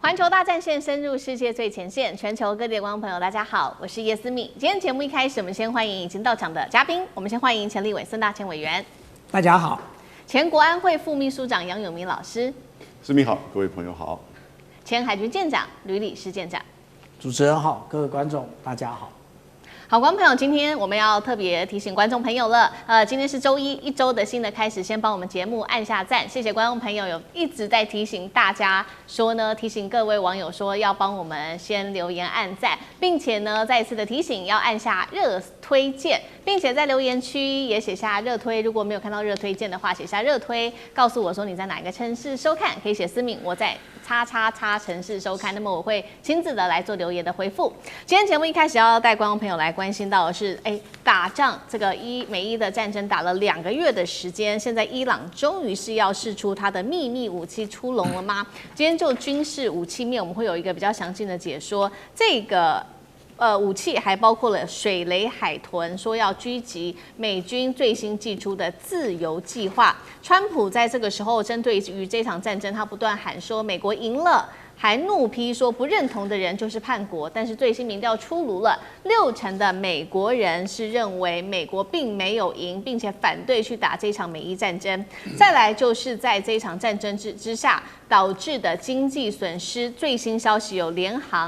环球大战线深入世界最前线，全球各地的观众朋友，大家好，我是叶思敏。今天节目一开始，我们先欢迎已经到场的嘉宾。我们先欢迎前立委孙大千委员，大家好；前国安会副秘书长杨永明老师，思敏好，各位朋友好；前海军舰长吕礼士舰长，主持人好，各位观众大家好。好，观众朋友，今天我们要特别提醒观众朋友了。今天是周一，一周的新的开始，先帮我们节目按下赞，谢谢观众朋友有一直在提醒大家说呢，提醒各位网友说要帮我们先留言按赞，并且呢再一次的提醒要按下热推荐，并且在留言区也写下热推。如果没有看到热推荐的话，写下热推，告诉我说你在哪一个城市收看，可以写思敏，我在XXX城市收看，那么我会亲自的来做留言的回复。今天节目一开始要带观众朋友来关心到的是，打仗这个美伊的战争打了2个月的时间，现在伊朗终于是要释出它的秘密武器出笼了吗？今天就军事武器面，我们会有一个比较详尽的解说。这个武器还包括了水雷海豚，说要狙击美军最新祭出的自由计划。川普在这个时候针对于这场战争，他不断喊说美国赢了，还怒批说不认同的人就是叛国。但是最新民调出炉了，60%的美国人是认为美国并没有赢，并且反对去打这场美伊战争。再来就是在这场战争之下导致的经济损失，最新消息有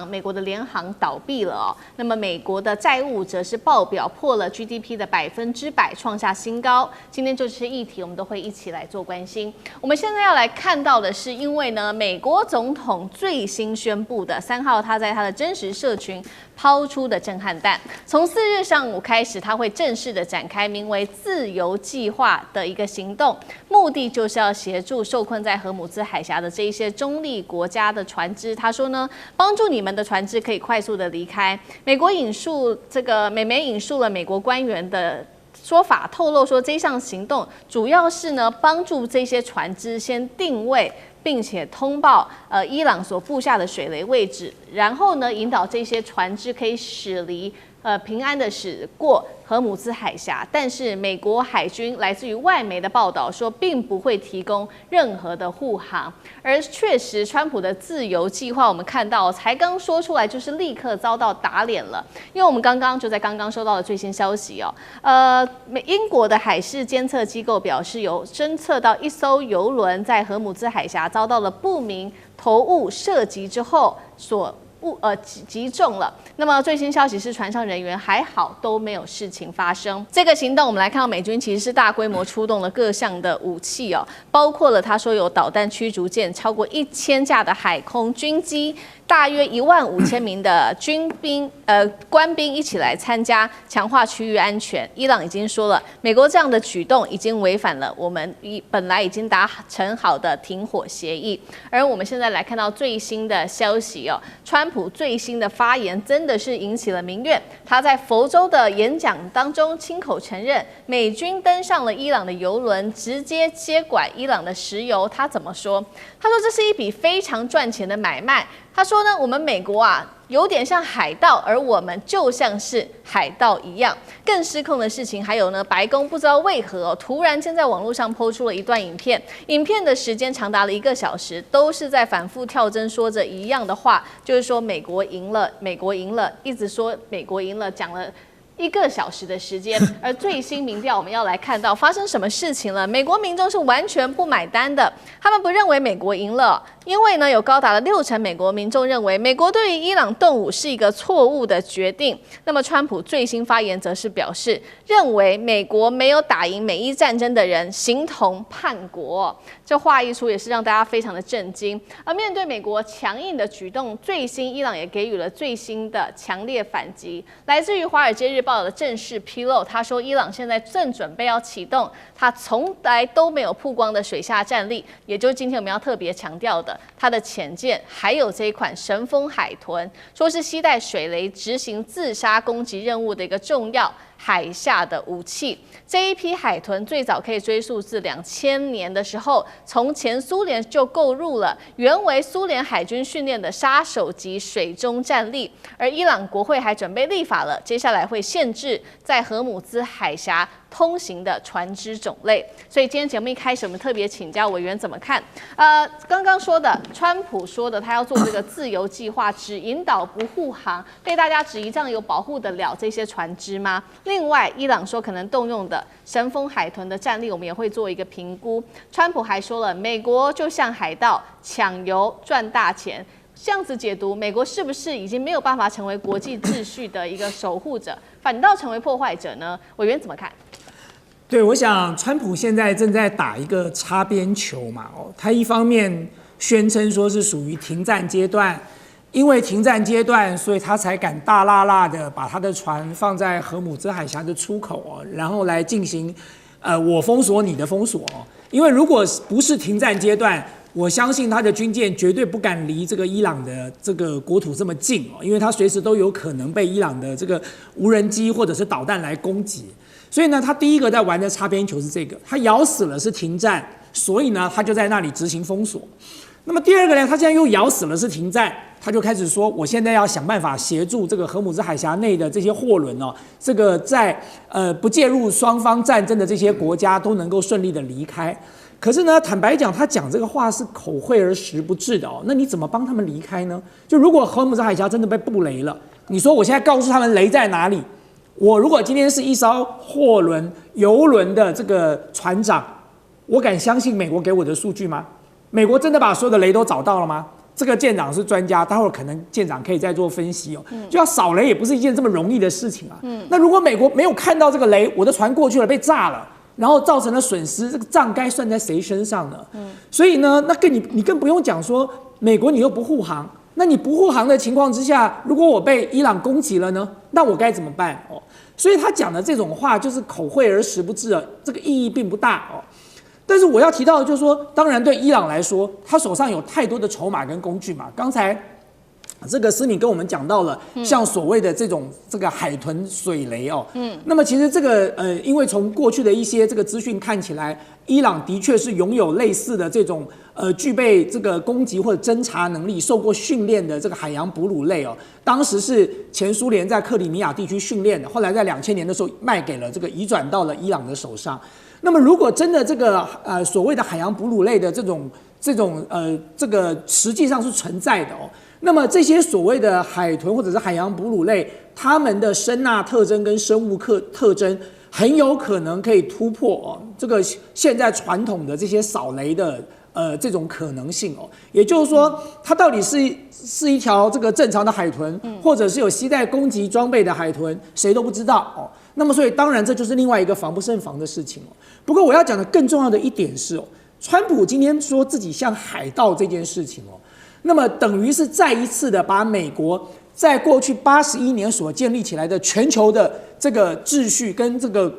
美国的联航倒闭了哦。那么美国的债务则是爆表，破了 GDP 的100%，创下新高。今天就是议题，我们都会一起来做关心。我们现在要来看到的是，因为呢，美国总统最新宣布的3号，他在他的真实社群抛出的震撼弹，从4日上午开始，他会正式的展开名为自由计划的一个行动，目的就是要协助受困在荷姆兹海峡的这一些中立国家的船只。他说呢，帮助你们的船只可以快速的离开。美媒引述了美国官员的说法，透露说这项行动主要是呢帮助这些船只先定位，并且通报伊朗所布下的水雷位置，然后呢引导这些船只可以驶离平安的驶过荷姆兹海峡。但是美国海军来自于外媒的报道说，并不会提供任何的护航。而确实，川普的自由计划，我们看到才刚说出来，就是立刻遭到打脸了。因为我们刚刚收到的最新消息哦，英国的海事监测机构表示，有侦测到一艘邮轮在荷姆兹海峡遭到了不明投物射击之后击中了。那么最新消息是，船上人员还好，都没有事情发生。这个行动，我们来看到美军其实是大规模出动了各项的武器哦，包括了他说有导弹驱逐舰，超过1000架的海空军机，大约15000名的官兵一起来参加，强化区域安全。伊朗已经说了，美国这样的举动已经违反了我们本来已经达成好的停火协议。而我们现在来看到最新的消息哦，川普最新的发言真的是引起了民怨。他在佛州的演讲当中亲口承认，美军登上了伊朗的油轮，直接接管伊朗的石油。他怎么说？他说这是一笔非常赚钱的买卖。他说呢，我们美国有点像海盗，而我们就像是海盗一样。更失控的事情还有呢，白宫不知道为何突然间在网络上抛出了一段影片，影片的时间长达了1个小时，都是在反复跳针说着一样的话，就是说美国赢了，美国赢了，一直说美国赢了，讲了1个小时的时间。而最新民调，我们要来看到发生什么事情了。美国民众是完全不买单的，他们不认为美国赢了，因为呢有高达了60%美国民众认为美国对于伊朗动武是一个错误的决定。那么川普最新发言则是表示，认为美国没有打赢美伊战争的人形同叛国。这话一出，也是让大家非常的震惊。而面对美国强硬的举动，最新伊朗也给予了最新的强烈反击。来自于《华尔街日报》的正式披露，他说伊朗现在正准备要启动他从来都没有曝光的水下战力，也就是今天我们要特别强调的，它的潜舰还有这一款神风海豚，说是携带水雷执行自杀攻击任务的一个重要海下的武器。这一批海豚最早可以追溯至2000年的时候，从前苏联就购入了原为苏联海军训练的杀手级水中战力。而伊朗国会还准备立法了，接下来会限制在荷姆兹海峡通行的船只种类。所以今天节目一开始，我们特别请教委员怎么看？刚刚说的，川普说的他要做这个自由计划，只引导不护航，被大家质疑这样有保护得了这些船只吗？另外，伊朗说可能动用的神风海豚的战力，我们也会做一个评估。川普还说了，美国就像海盗抢油赚大钱。这样子解读，美国是不是已经没有办法成为国际秩序的一个守护者，反倒成为破坏者呢？委员怎么看？对，我想川普现在正在打一个擦边球嘛，他一方面宣称说是属于停战阶段，因为停战阶段，所以他才敢大剌剌的把他的船放在荷姆兹海峡的出口然后来进行我封锁你的封锁因为如果不是停战阶段，我相信他的军舰绝对不敢离这个伊朗的这个国土这么近因为他随时都有可能被伊朗的这个无人机或者是导弹来攻击。所以呢，他第一个在玩的擦边球是这个，他咬死了是停战，所以呢，他就在那里执行封锁。那么第二个呢，他现在又咬死了是停战，他就开始说，我现在要想办法协助这个荷姆兹海峡内的这些货轮这个在不介入双方战争的这些国家都能够顺利的离开。可是呢，坦白讲，他讲这个话是口惠而实不至的那你怎么帮他们离开呢？就如果荷姆兹海峡真的被布雷了，你说我现在告诉他们雷在哪里？我如果今天是一艘货轮、油轮的这个船长，我敢相信美国给我的数据吗？美国真的把所有的雷都找到了吗？这个舰长是专家，待会儿可能舰长可以再做分析就要扫雷也不是一件这么容易的事情那如果美国没有看到这个雷，我的船过去了被炸了，然后造成了损失，这个账该算在谁身上呢？所以呢，那你更不用讲说美国你又不护航，那你不护航的情况之下，如果我被伊朗攻击了呢，那我该怎么办所以他讲的这种话就是口惠而实不至这个意义并不大但是我要提到的就是说，当然对伊朗来说，他手上有太多的筹码跟工具嘛。刚才这个思敏跟我们讲到了，像所谓的这个海豚水雷那么其实这个因为从过去的一些这个资讯看起来，伊朗的确是拥有类似的这种具备这个攻击或者侦察能力、受过训练的这个海洋哺乳类当时是前苏联在克里米亚地区训练的，后来在2000年的时候卖给了移转到了伊朗的手上。那么如果真的这个所谓的海洋哺乳类的这个实际上是存在的那么这些所谓的海豚或者是海洋哺乳类，它们的声呐特征跟生物特征很有可能可以突破这个现在传统的这些扫雷的这种可能性也就是说，它到底是一条这个正常的海豚，或者是有携带攻击装备的海豚，谁都不知道那么所以当然这就是另外一个防不胜防的事情不过我要讲的更重要的一点是川普今天说自己像海盗这件事情那么等于是再一次的把美国在过去81年所建立起来的全球的这个秩序跟这个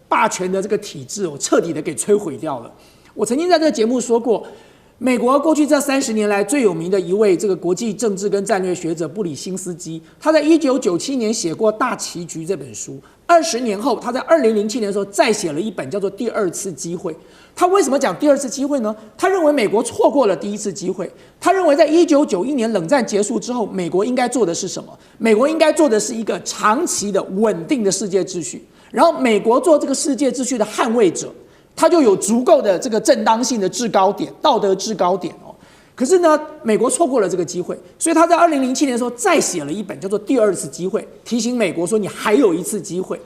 霸权的这个体制彻底的给摧毁掉了。我曾经在这个节目说过，美国过去这30年来最有名的一位这个国际政治跟战略学者布里辛斯基，他在1997年写过《大棋局》这本书，20年后他在2007年的时候再写了一本叫做《第二次机会》。他为什么讲第二次机会呢？他认为美国错过了第一次机会。他认为在1991年冷战结束之后，美国应该做的是什么？美国应该做的是一个长期的稳定的世界秩序，然后美国做这个世界秩序的捍卫者，他就有足够的这个正当性的制高点、道德制高点可是呢，美国错过了这个机会，所以他在2007年的时候再写了一本叫做《第二次机会》，提醒美国说你还有一次机会。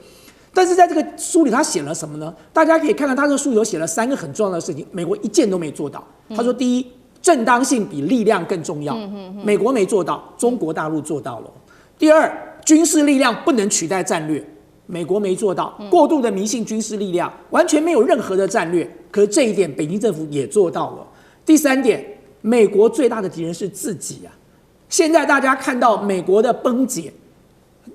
但是在这个书里他写了什么呢？大家可以看看他这个书里有写了3个很重要的事情，美国一件都没做到。他说，第一，正当性比力量更重要，美国没做到，中国大陆做到了。第二，军事力量不能取代战略，美国没做到，过度的迷信军事力量，完全没有任何的战略。可是这一点，北京政府也做到了。第三点，美国最大的敌人是自己现在大家看到美国的崩解，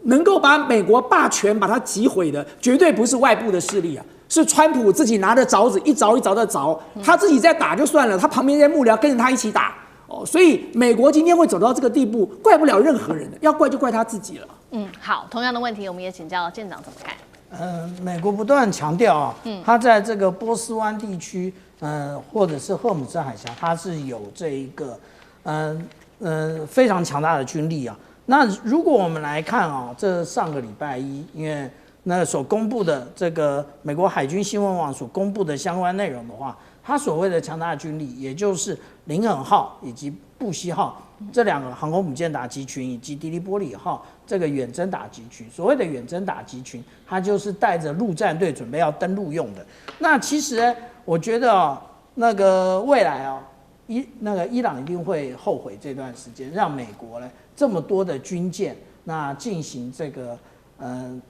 能够把美国霸权把它击毁的，绝对不是外部的势力是川普自己拿着凿子一凿一凿的凿，他自己在打就算了，他旁边这些幕僚跟着他一起打所以美国今天会走到这个地步，怪不了任何人的，要怪就怪他自己了。好，同样的问题，我们也请教舰长怎么看？美国不断强调他在这个波斯湾地区，或者是荷姆兹海峡，它是有这一个，非常强大的军力那如果我们来看这上个礼拜一，因为那所公布的这个美国海军新闻网所公布的相关内容的话，它所谓的强大军力，也就是林肯号以及布希号这2个航空母舰打击群，以及迪利波里号这个远征打击群。所谓的远征打击群，它就是带着陆战队准备要登陆用的。那其实呢，我觉得那个未来伊朗一定会后悔这段时间让美国呢这么多的军舰那进行这个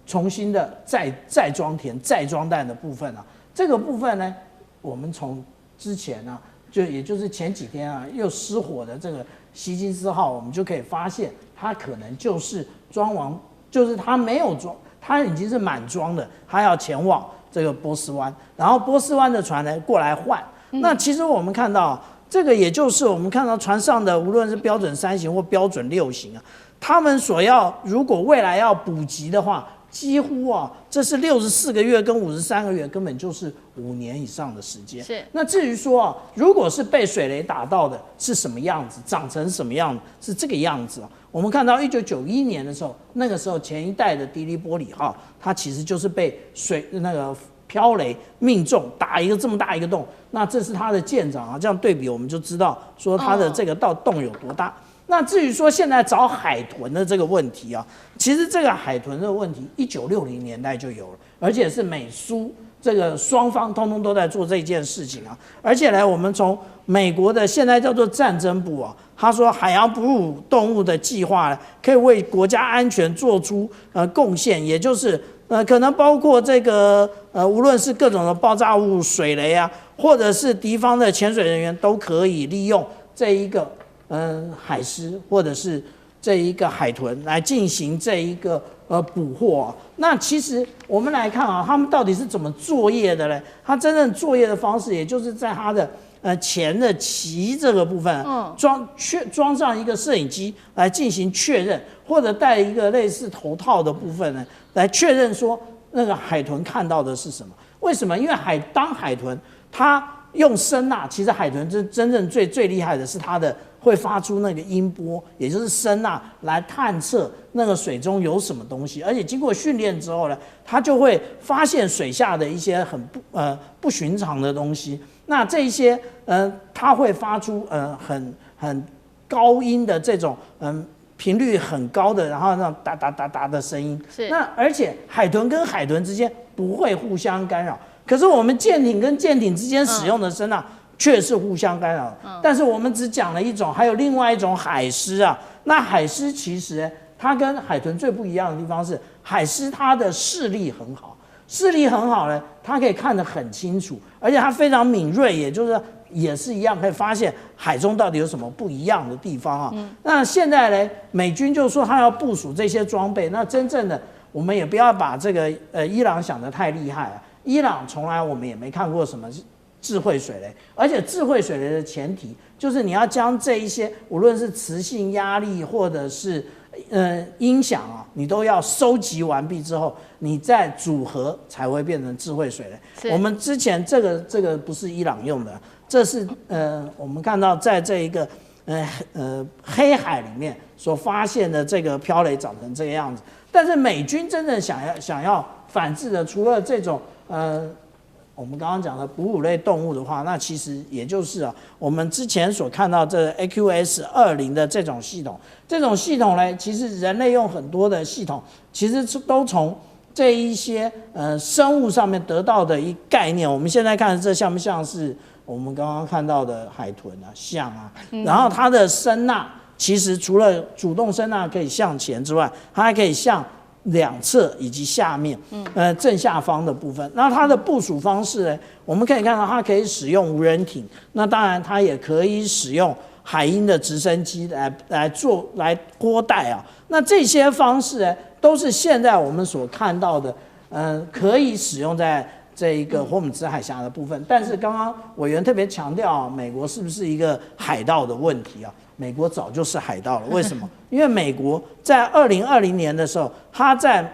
重新的再装填再装弹的部分啊。这个部分呢，我们从之前啊，也就是前几天啊，又失火的这个希金斯号，我们就可以发现，它可能就是就是它没有装，它已经是满装的，它要前往这个波斯湾，然后波斯湾的船呢过来换。那其实我们看到，这个也就是我们看到船上的，无论是标准3型或标准6型啊，他们如果未来要补给的话，几乎这是64个月跟53个月，根本就是5年以上的时间。是。那至于说如果是被水雷打到的是什么样子，长成什么样子，是这个样子啊。我们看到1991年的时候，那个时候前一代的迪利波里号，它其实就是被那个飘雷命中，打一个这么大一个洞。那这是它的舰长啊，这样对比我们就知道说它的这个洞有多大。那至于说现在找海豚的这个问题啊，其实这个海豚的问题1960年代就有了，而且是美苏这个双方通通都在做这件事情啊。而且呢，我们从美国的现在叫做战争部啊，他说海洋哺乳动物的计划呢，可以为国家安全做出贡献，也就是可能包括这个无论是各种的爆炸物、水雷啊，或者是敌方的潜水人员都可以利用这一个海狮或者是这一个海豚来进行这一个捕获。那其实我们来看啊，他们到底是怎么作业的呢？他真正作业的方式，也就是在他的前的鳍这个部分装上一个摄影机来进行确认，或者戴一个类似头套的部分呢，来确认说那个海豚看到的是什么。为什么？因为当海豚它用声呐，其实海豚真正最厉害的是它的会发出那个音波，也就是声呐来探测那个水中有什么东西，而且经过训练之后呢，它就会发现水下的一些很不寻常的东西。那这一些它会发出很高音的这种频率很高的，然后那种哒哒哒哒的声音。是。那而且海豚跟海豚之间不会互相干扰，可是我们舰艇跟舰艇之间使用的声呐却是互相干扰。但是我们只讲了一种，还有另外一种海狮啊。那海狮其实它跟海豚最不一样的地方是，海狮它的视力很好，呢，它可以看得很清楚，而且它非常敏锐，也就是也是一样可以发现海中到底有什么不一样的地方啊。那现在呢，美军就说他要部署这些装备，那真正的我们也不要把这个伊朗想得太厉害啊。伊朗从来我们也没看过什么智慧水雷，而且智慧水雷的前提就是你要将这一些无论是磁性压力或者是音响啊，你都要收集完毕之后，你再组合才会变成智慧水雷。我们之前这个不是伊朗用的，这是我们看到在这一个黑海里面所发现的这个飘雷长成这个样子。但是美军真正想要反制的，除了这种我们刚刚讲的哺乳类动物的话，那其实也就是我们之前所看到这 AQS-20的这种系统。这种系统呢，其实人类用很多的系统，其实都从这一些生物上面得到的一概念。我们现在看这像不像是我们刚刚看到的海豚啊，像啊。然后它的声呐，其实除了主动声呐可以向前之外，它还可以向两侧以及下面，正下方的部分。那它的部署方式呢，我们可以看到它可以使用无人艇，那当然它也可以使用海鹰的直升机来拖带啊。那这些方式呢，都是现在我们所看到的，可以使用在这一个霍姆兹海峡的部分。但是刚刚委员特别强调美国是不是一个海盗的问题啊？美国早就是海盗了，为什么？因为美国在2020年的时候，他在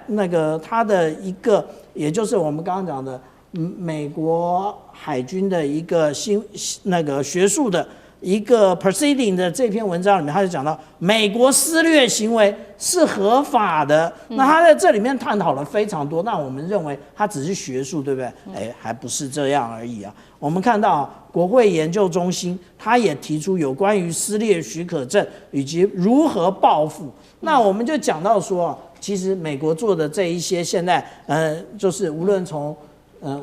他的一个，也就是我们刚刚讲的美国海军的一个学术的一个 proceeding 的这篇文章里面，他就讲到美国施虐行为是合法的。那他在这里面探讨了非常多。那我们认为他只是学术，对不对？还不是这样而已啊。我们看到国会研究中心，他也提出有关于撕裂许可证以及如何报复。那我们就讲到说，其实美国做的这一些，现在就是无论从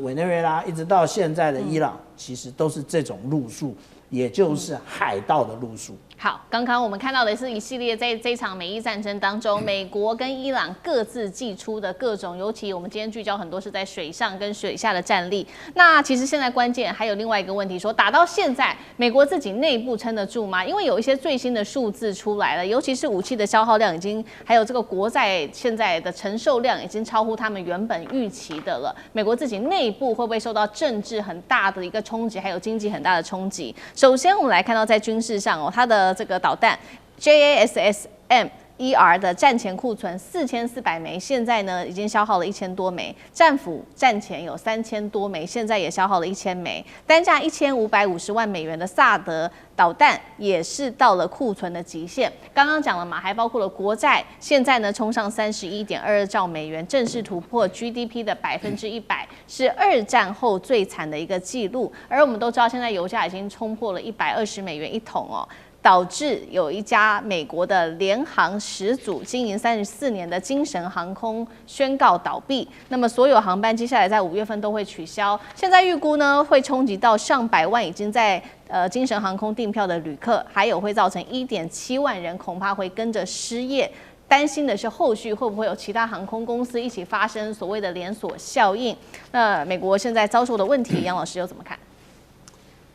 委内瑞拉一直到现在的伊朗，其实都是这种路数。也就是海盗的路数。好，刚刚我们看到的是一系列在这场美伊战争当中，美国跟伊朗各自祭出的各种，尤其我们今天聚焦很多是在水上跟水下的战力。那其实现在关键还有另外一个问题，说打到现在，美国自己内部撑得住吗？因为有一些最新的数字出来了，尤其是武器的消耗量已经，还有这个国债现在的承受量已经超乎他们原本预期的了。美国自己内部会不会受到政治很大的一个冲击，还有经济很大的冲击？首先，我们来看到在军事上它的这个导弹 JASSM-1R 的战前库存4400枚，现在呢已经消耗了1000多枚；战斧战前有3000多枚，现在也消耗了1000枚。单价1550万美元的萨德导弹也是到了库存的极限。刚刚讲了嘛，还包括了国债，现在呢冲上31.22兆美元，正式突破 GDP 的100%，是2战后最惨的一个记录。而我们都知道，现在油价已经冲破了120美元一桶哦。导致有一家美国的联航始祖经营34年的精神航空宣告倒闭，那么所有航班接下来在5月份都会取消。现在预估呢会冲击到上百万已经在精神航空订票的旅客，还有会造成1.7万人恐怕会跟着失业。担心的是后续会不会有其他航空公司一起发生所谓的连锁效应？那美国现在遭受的问题，杨老师又怎么看？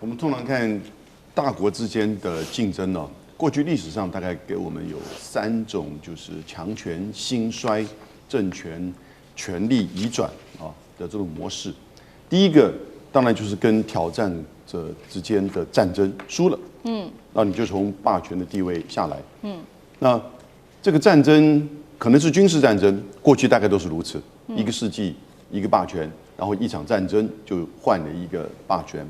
我们通常看大国之间的竞争呢，过去历史上大概给我们有3种，就是强权兴衰、政权权力移转的这种模式。第一个当然就是跟挑战者之间的战争输了，那你就从霸权的地位下来，那这个战争可能是军事战争，过去大概都是如此，1个世纪一个霸权，然后一场战争就换了一个霸权。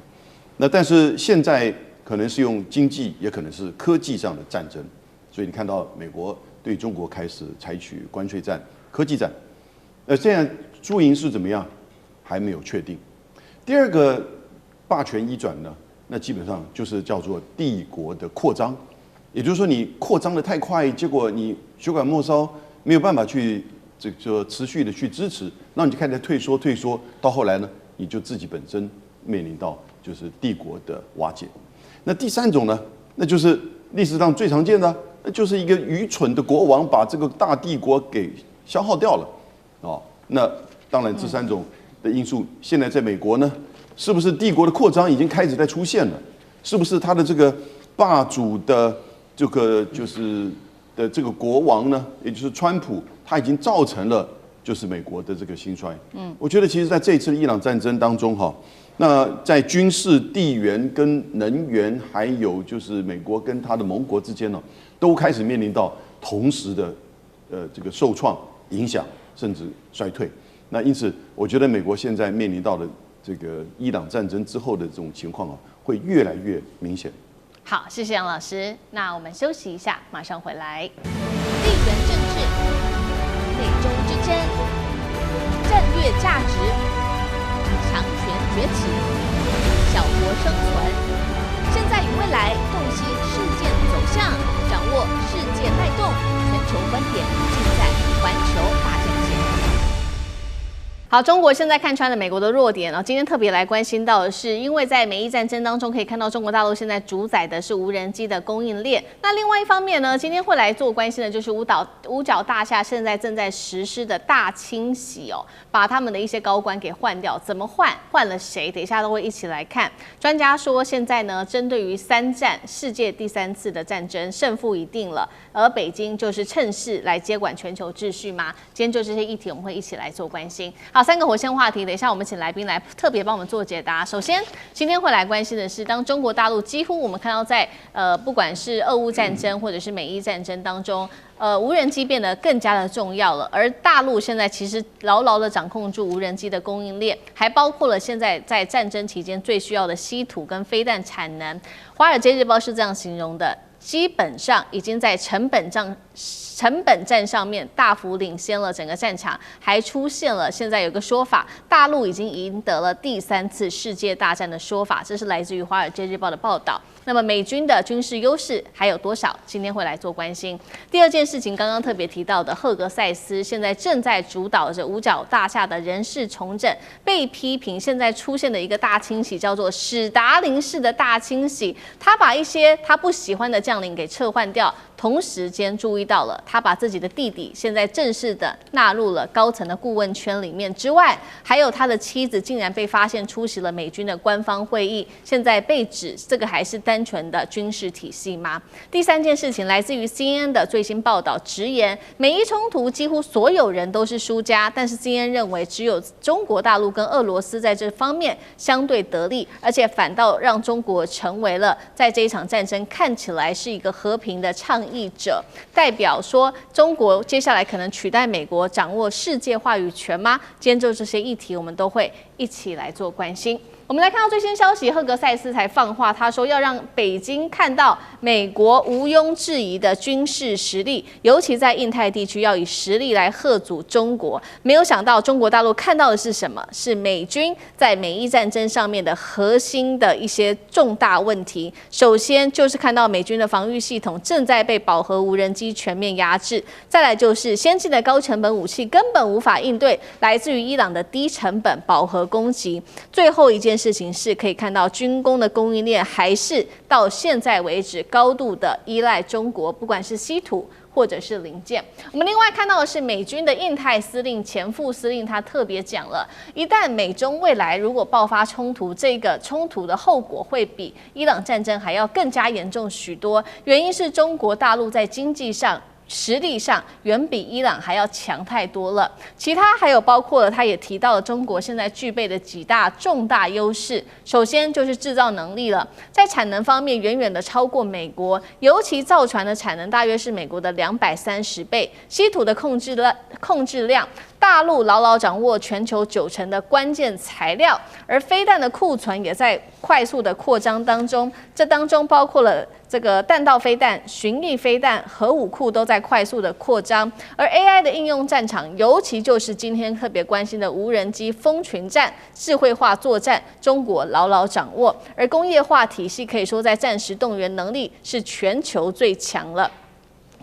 那但是现在可能是用经济，也可能是科技上的战争，所以你看到美国对中国开始采取关税战、科技战，这样输赢是怎么样还没有确定。第二个霸权移转呢，那基本上就是叫做帝国的扩张，也就是说你扩张的太快，结果你血管末梢没有办法去这个持续的去支持，那你就开始退缩，到后来呢，你就自己本身面临到就是帝国的瓦解。那第3种呢，那就是历史上最常见的，那就是一个愚蠢的国王把这个大帝国给消耗掉了，那当然这3种的因素，现在在美国呢，是不是帝国的扩张已经开始在出现了？是不是他的这个霸主的这个就是的这个国王呢，也就是川普，他已经造成了就是美国的这个兴衰？我觉得其实在这一次的伊朗战争当中那在军事、地缘跟能源，还有就是美国跟他的盟国之间呢，都开始面临到同时的这个受创、影响，甚至衰退。那因此，我觉得美国现在面临到的这个伊朗战争之后的这种情况会越来越明显。好，谢谢杨老师。那我们休息一下，马上回来。地缘政治、美中之争、战略价值。强权崛起，小国生存。现在与未来，洞悉事件走向，掌握世界脉动，全球观点尽在环球大战线。好，中国现在看穿了美国的弱点今天特别来关心到的是，因为在美伊战争当中，可以看到中国大陆现在主宰的是无人机的供应链。那另外一方面呢，今天会来做关心的就是五角大厦现在正在实施的大清洗把他们的一些高官给换掉，怎么换？换了谁？等一下都会一起来看。专家说，现在呢，针对于3战世界第3次的战争胜负已定了，而北京就是趁势来接管全球秩序吗？今天就这些议题，我们会一起来做关心。好。好，3个火线话题，等一下我们请来宾来特别帮我们做解答。首先，今天会来关心的是，当中国大陆几乎我们看到在不管是俄乌战争或者是美伊战争当中，无人机变得更加的重要了，而大陆现在其实牢牢的掌控住无人机的供应链，还包括了现在在战争期间最需要的稀土跟飞弹产能。《华尔街日报》是这样形容的。基本上已经在成本战上面大幅领先了整个战场，还出现了现在有个说法，大陆已经赢得了第3次世界大战的说法，这是来自于《华尔街日报》的报道。那么美军的军事优势还有多少？今天会来做关心。第二件事情，刚刚特别提到的赫格塞斯，现在正在主导着五角大厦的人事重整，被批评现在出现的一个大清洗，叫做史达林式的大清洗。他把一些他不喜欢的将领给撤换掉，同时间注意到了他把自己的弟弟现在正式的纳入了高层的顾问圈里面之外，还有他的妻子竟然被发现出席了美军的官方会议，现在被指这个还是单纯的军事体系吗？第3件事情来自于 CNN 的最新报道，直言美伊冲突几乎所有人都是输家，但是 CNN 认为只有中国大陆跟俄罗斯在这方面相对得利，而且反倒让中国成为了在这一场战争看起来是一个和平的倡议者，代表说中国接下来可能取代美国掌握世界话语权吗？今天就这些议题，我们都会一起来做关心。我们来看到最新消息，赫格塞斯才放话，他说要让北京看到美国毋庸置疑的军事实力，尤其在印太地区要以实力来吓阻中国。没有想到中国大陆看到的是什么？是美军在美伊战争上面的核心的一些重大问题。首先就是看到美军的防御系统正在被饱和无人机全面压制，再来就是先进的高成本武器根本无法应对来自于伊朗的低成本饱和攻击。最后一件事情是可以看到军工的供应链还是到现在为止高度的依赖中国，不管是稀土或者是零件。我们另外看到的是美军的印太司令前副司令他特别讲了，一旦美中未来如果爆发冲突，这个冲突的后果会比伊朗战争还要更加严重许多，原因是中国大陆在经济上实力上远比伊朗还要强太多了。其他还有包括了，他也提到了中国现在具备的几大重大优势。首先就是制造能力了，在产能方面远远的超过美国，尤其造船的产能大约是美国的230倍，稀土的控制量。大陆牢牢掌握全球90%的关键材料，而飞弹的库存也在快速的扩张当中。这当中包括了这个弹道飞弹、巡弋飞弹、核武库都在快速的扩张。而 AI 的应用战场，尤其就是今天特别关心的无人机蜂群战、智慧化作战，中国牢牢掌握。而工业化体系可以说在战时动员能力是全球最强了。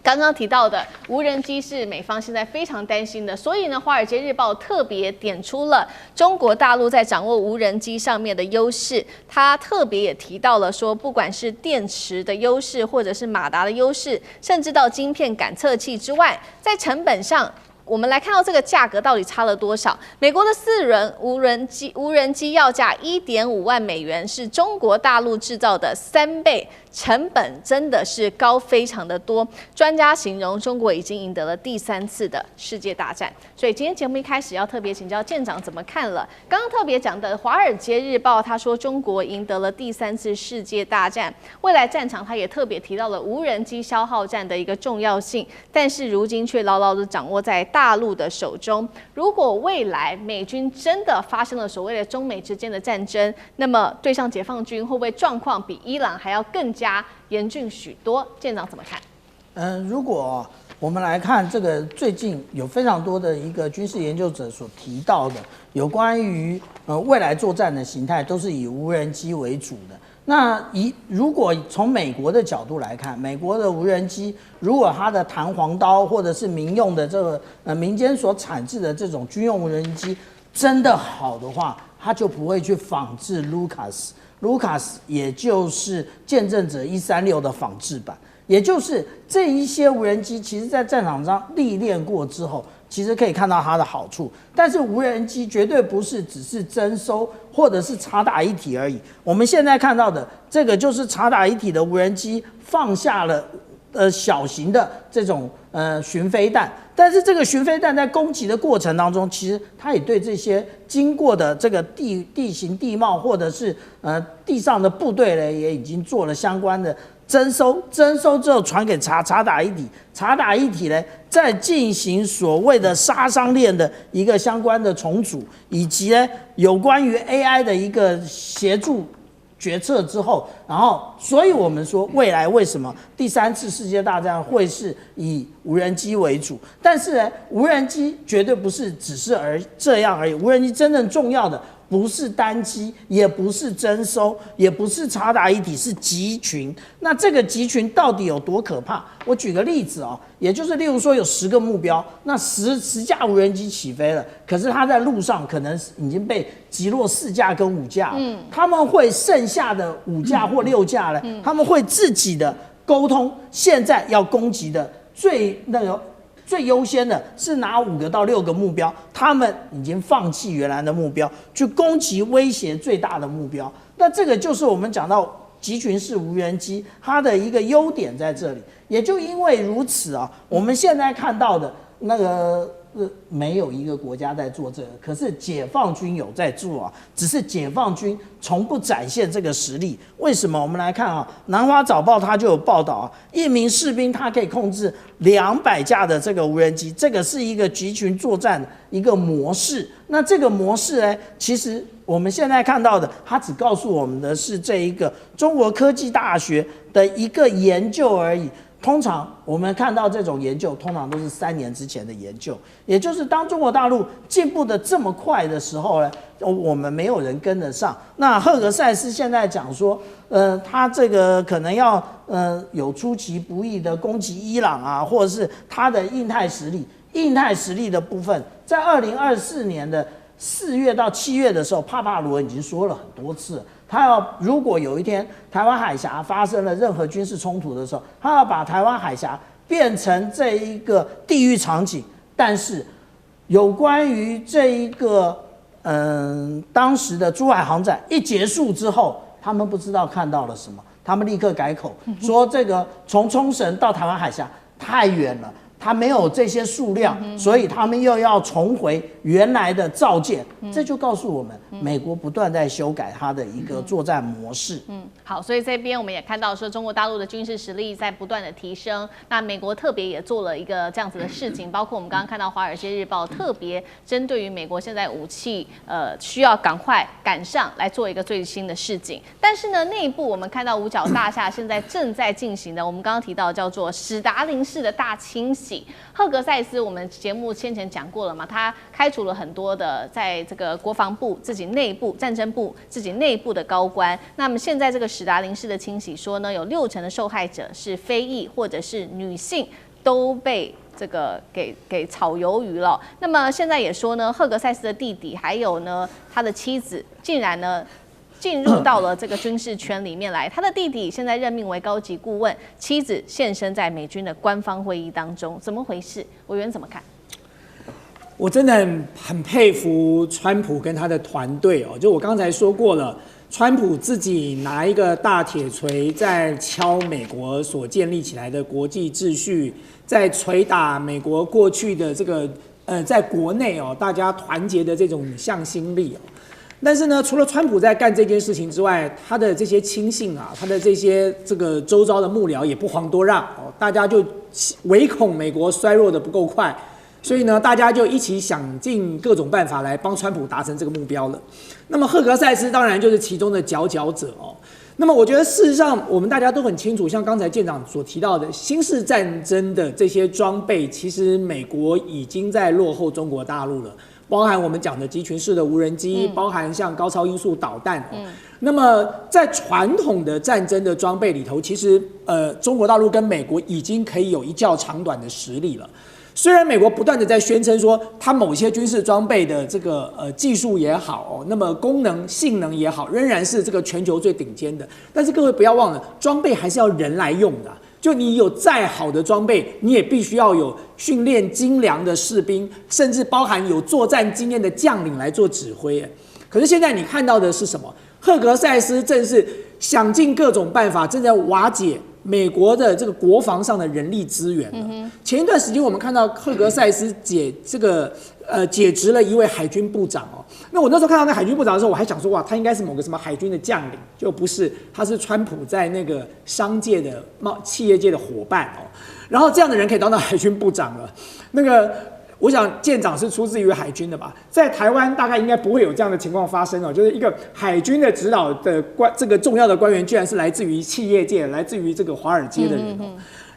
刚刚提到的无人机是美方现在非常担心的，所以呢，《华尔街日报》特别点出了中国大陆在掌握无人机上面的优势。他特别也提到了说，不管是电池的优势，或者是马达的优势，甚至到晶片感测器之外，在成本上。我们来看到这个价格到底差了多少？美国的4轮无人机要价1.5万美元，是中国大陆制造的3倍，成本真的是高非常的多。专家形容中国已经赢得了第3次的世界大战。所以今天节目一开始要特别请教舰长怎么看了。刚刚特别讲的《华尔街日报》，他说中国赢得了第3次世界大战，未来战场他也特别提到了无人机消耗战的一个重要性，但是如今却牢牢的掌握在大陆的手中。如果未来美军真的发生了所谓的中美之间的战争，那么对上解放军会不会状况比伊朗还要更加严峻许多？舰长怎么看？如果我们来看这个最近有非常多的一个军事研究者所提到的有关于未来作战的形态，都是以无人机为主的。那如果从美国的角度来看，美国的无人机如果它的弹簧刀或者是民用的这个民间所产制的这种军用无人机真的好的话，它就不会去仿制 Lucas， 也就是见证者136的仿制版，也就是这一些无人机其实在战场上历练过之后，其实可以看到它的好处。但是无人机绝对不是只是征收或者是插打一体而已。我们现在看到的这个就是插打一体的无人机放下了小型的这种巡飞弹，但是这个巡飞弹在攻击的过程当中，其实它也对这些经过的这个地形地貌或者是地上的部队呢，也已经做了相关的征收之后传给查打一体呢，再进行所谓的杀伤链的一个相关的重组，以及呢有关于 AI 的一个协助决策之后，然后，所以我们说未来为什么第3次世界大战会是以无人机为主？但是呢，无人机绝对不是只是这样而已，无人机真正重要的不是单机，也不是征收，也不是查打一体，是集群。那这个集群到底有多可怕？我举个例子哦，也就是例如说有10个目标，那10架无人机起飞了，可是它在路上可能已经被击落4架跟5架，他们会剩下的5架或6架呢，他们会自己的沟通，现在要攻击的最优先的是拿5个到6个目标，他们已经放弃原来的目标，去攻击威胁最大的目标。那这个就是我们讲到集群式无人机它的一个优点在这里。也就因为如此啊，我们现在看到的那个没有一个国家在做这个，可是解放军有在做啊，只是解放军从不展现这个实力。为什么？我们来看啊，《南华早报》它就有报道啊，一名士兵他可以控制200架的这个无人机，这个是一个集群作战的一个模式。那这个模式呢，其实我们现在看到的，它只告诉我们的是这一个中国科技大学的一个研究而已。通常我们看到这种研究，通常都是3年之前的研究，也就是当中国大陆进步的这么快的时候呢，我们没有人跟得上。那赫格塞斯现在讲说，他这个可能要有出其不意的攻击伊朗啊，或者是他的印太实力的部分，在2024年的4月到7月的时候，帕帕罗已经说了很多次了。他如果有一天台湾海峡发生了任何军事冲突的时候，他要把台湾海峡变成这一个地狱场景。但是有关于这一个当时的珠海航展一结束之后，他们不知道看到了什么，他们立刻改口说这个从冲绳到台湾海峡太远了，它没有这些数量，所以他们又要重回原来的造舰。这就告诉我们，美国不断在修改它的一个作战模式。好，所以这边我们也看到说，中国大陆的军事实力在不断的提升。那美国特别也做了一个这样子的事情，包括我们刚刚看到《华尔街日报》特别针对于美国现在武器需要赶快赶上来做一个最新的示警。但是呢，内部我们看到五角大厦现在正在进行的，我们刚刚提到叫做史达林式的大清洗。赫格塞斯我们节目先前讲过了嘛，他开除了很多的在这个国防部自己内部、战争部自己内部的高官。那么现在这个史达林式的清洗说呢，有60%的受害者是非裔或者是女性，都被这个给炒鱿鱼了。那么现在也说呢，赫格塞斯的弟弟还有呢他的妻子，竟然呢进入到了这个军事圈里面来。他的弟弟现在任命为高级顾问，妻子现身在美军的官方会议当中，怎么回事？委员怎么看？我真的很佩服川普跟他的团队哦，就我刚才说过了，川普自己拿一个大铁锤在敲美国所建立起来的国际秩序，在捶打美国过去的这个在国内哦大家团结的这种向心力哦。但是呢，除了川普在干这件事情之外，他的这些亲信啊，他的这些这个周遭的幕僚也不遑多让哦，大家就唯恐美国衰弱的不够快，所以呢，大家就一起想尽各种办法来帮川普达成这个目标了。那么赫格塞斯当然就是其中的佼佼者哦。那么我觉得事实上我们大家都很清楚，像刚才舰长所提到的新式战争的这些装备，其实美国已经在落后中国大陆了。包含我们讲的集群式的无人机，包含像高超音速导弹。那么在传统的战争的装备里头，其实中国大陆跟美国已经可以有一较长短的实力了。虽然美国不断的在宣称说它某些军事装备的这个技术也好，那么功能性能也好，仍然是这个全球最顶尖的。但是各位不要忘了，装备还是要人来用的。就你有再好的装备，你也必须要有训练精良的士兵，甚至包含有作战经验的将领来做指挥。可是现在你看到的是什么？赫格塞斯正是想尽各种办法，正在瓦解美国的这个国防上的人力资源了。前一段时间我们看到赫格塞斯解职了一位海军部长哦。那我那时候看到那海军部长的时候，我还想说哇，他应该是某个什么海军的将领，就不是，他是川普在那个商界的企业界的伙伴哦。然后这样的人可以当到海军部长了，那个。我想舰长是出自于海军的吧，在台湾大概应该不会有这样的情况发生哦，就是一个海军的指导的这个重要的官员，居然是来自于企业界，来自于这个华尔街的人哦。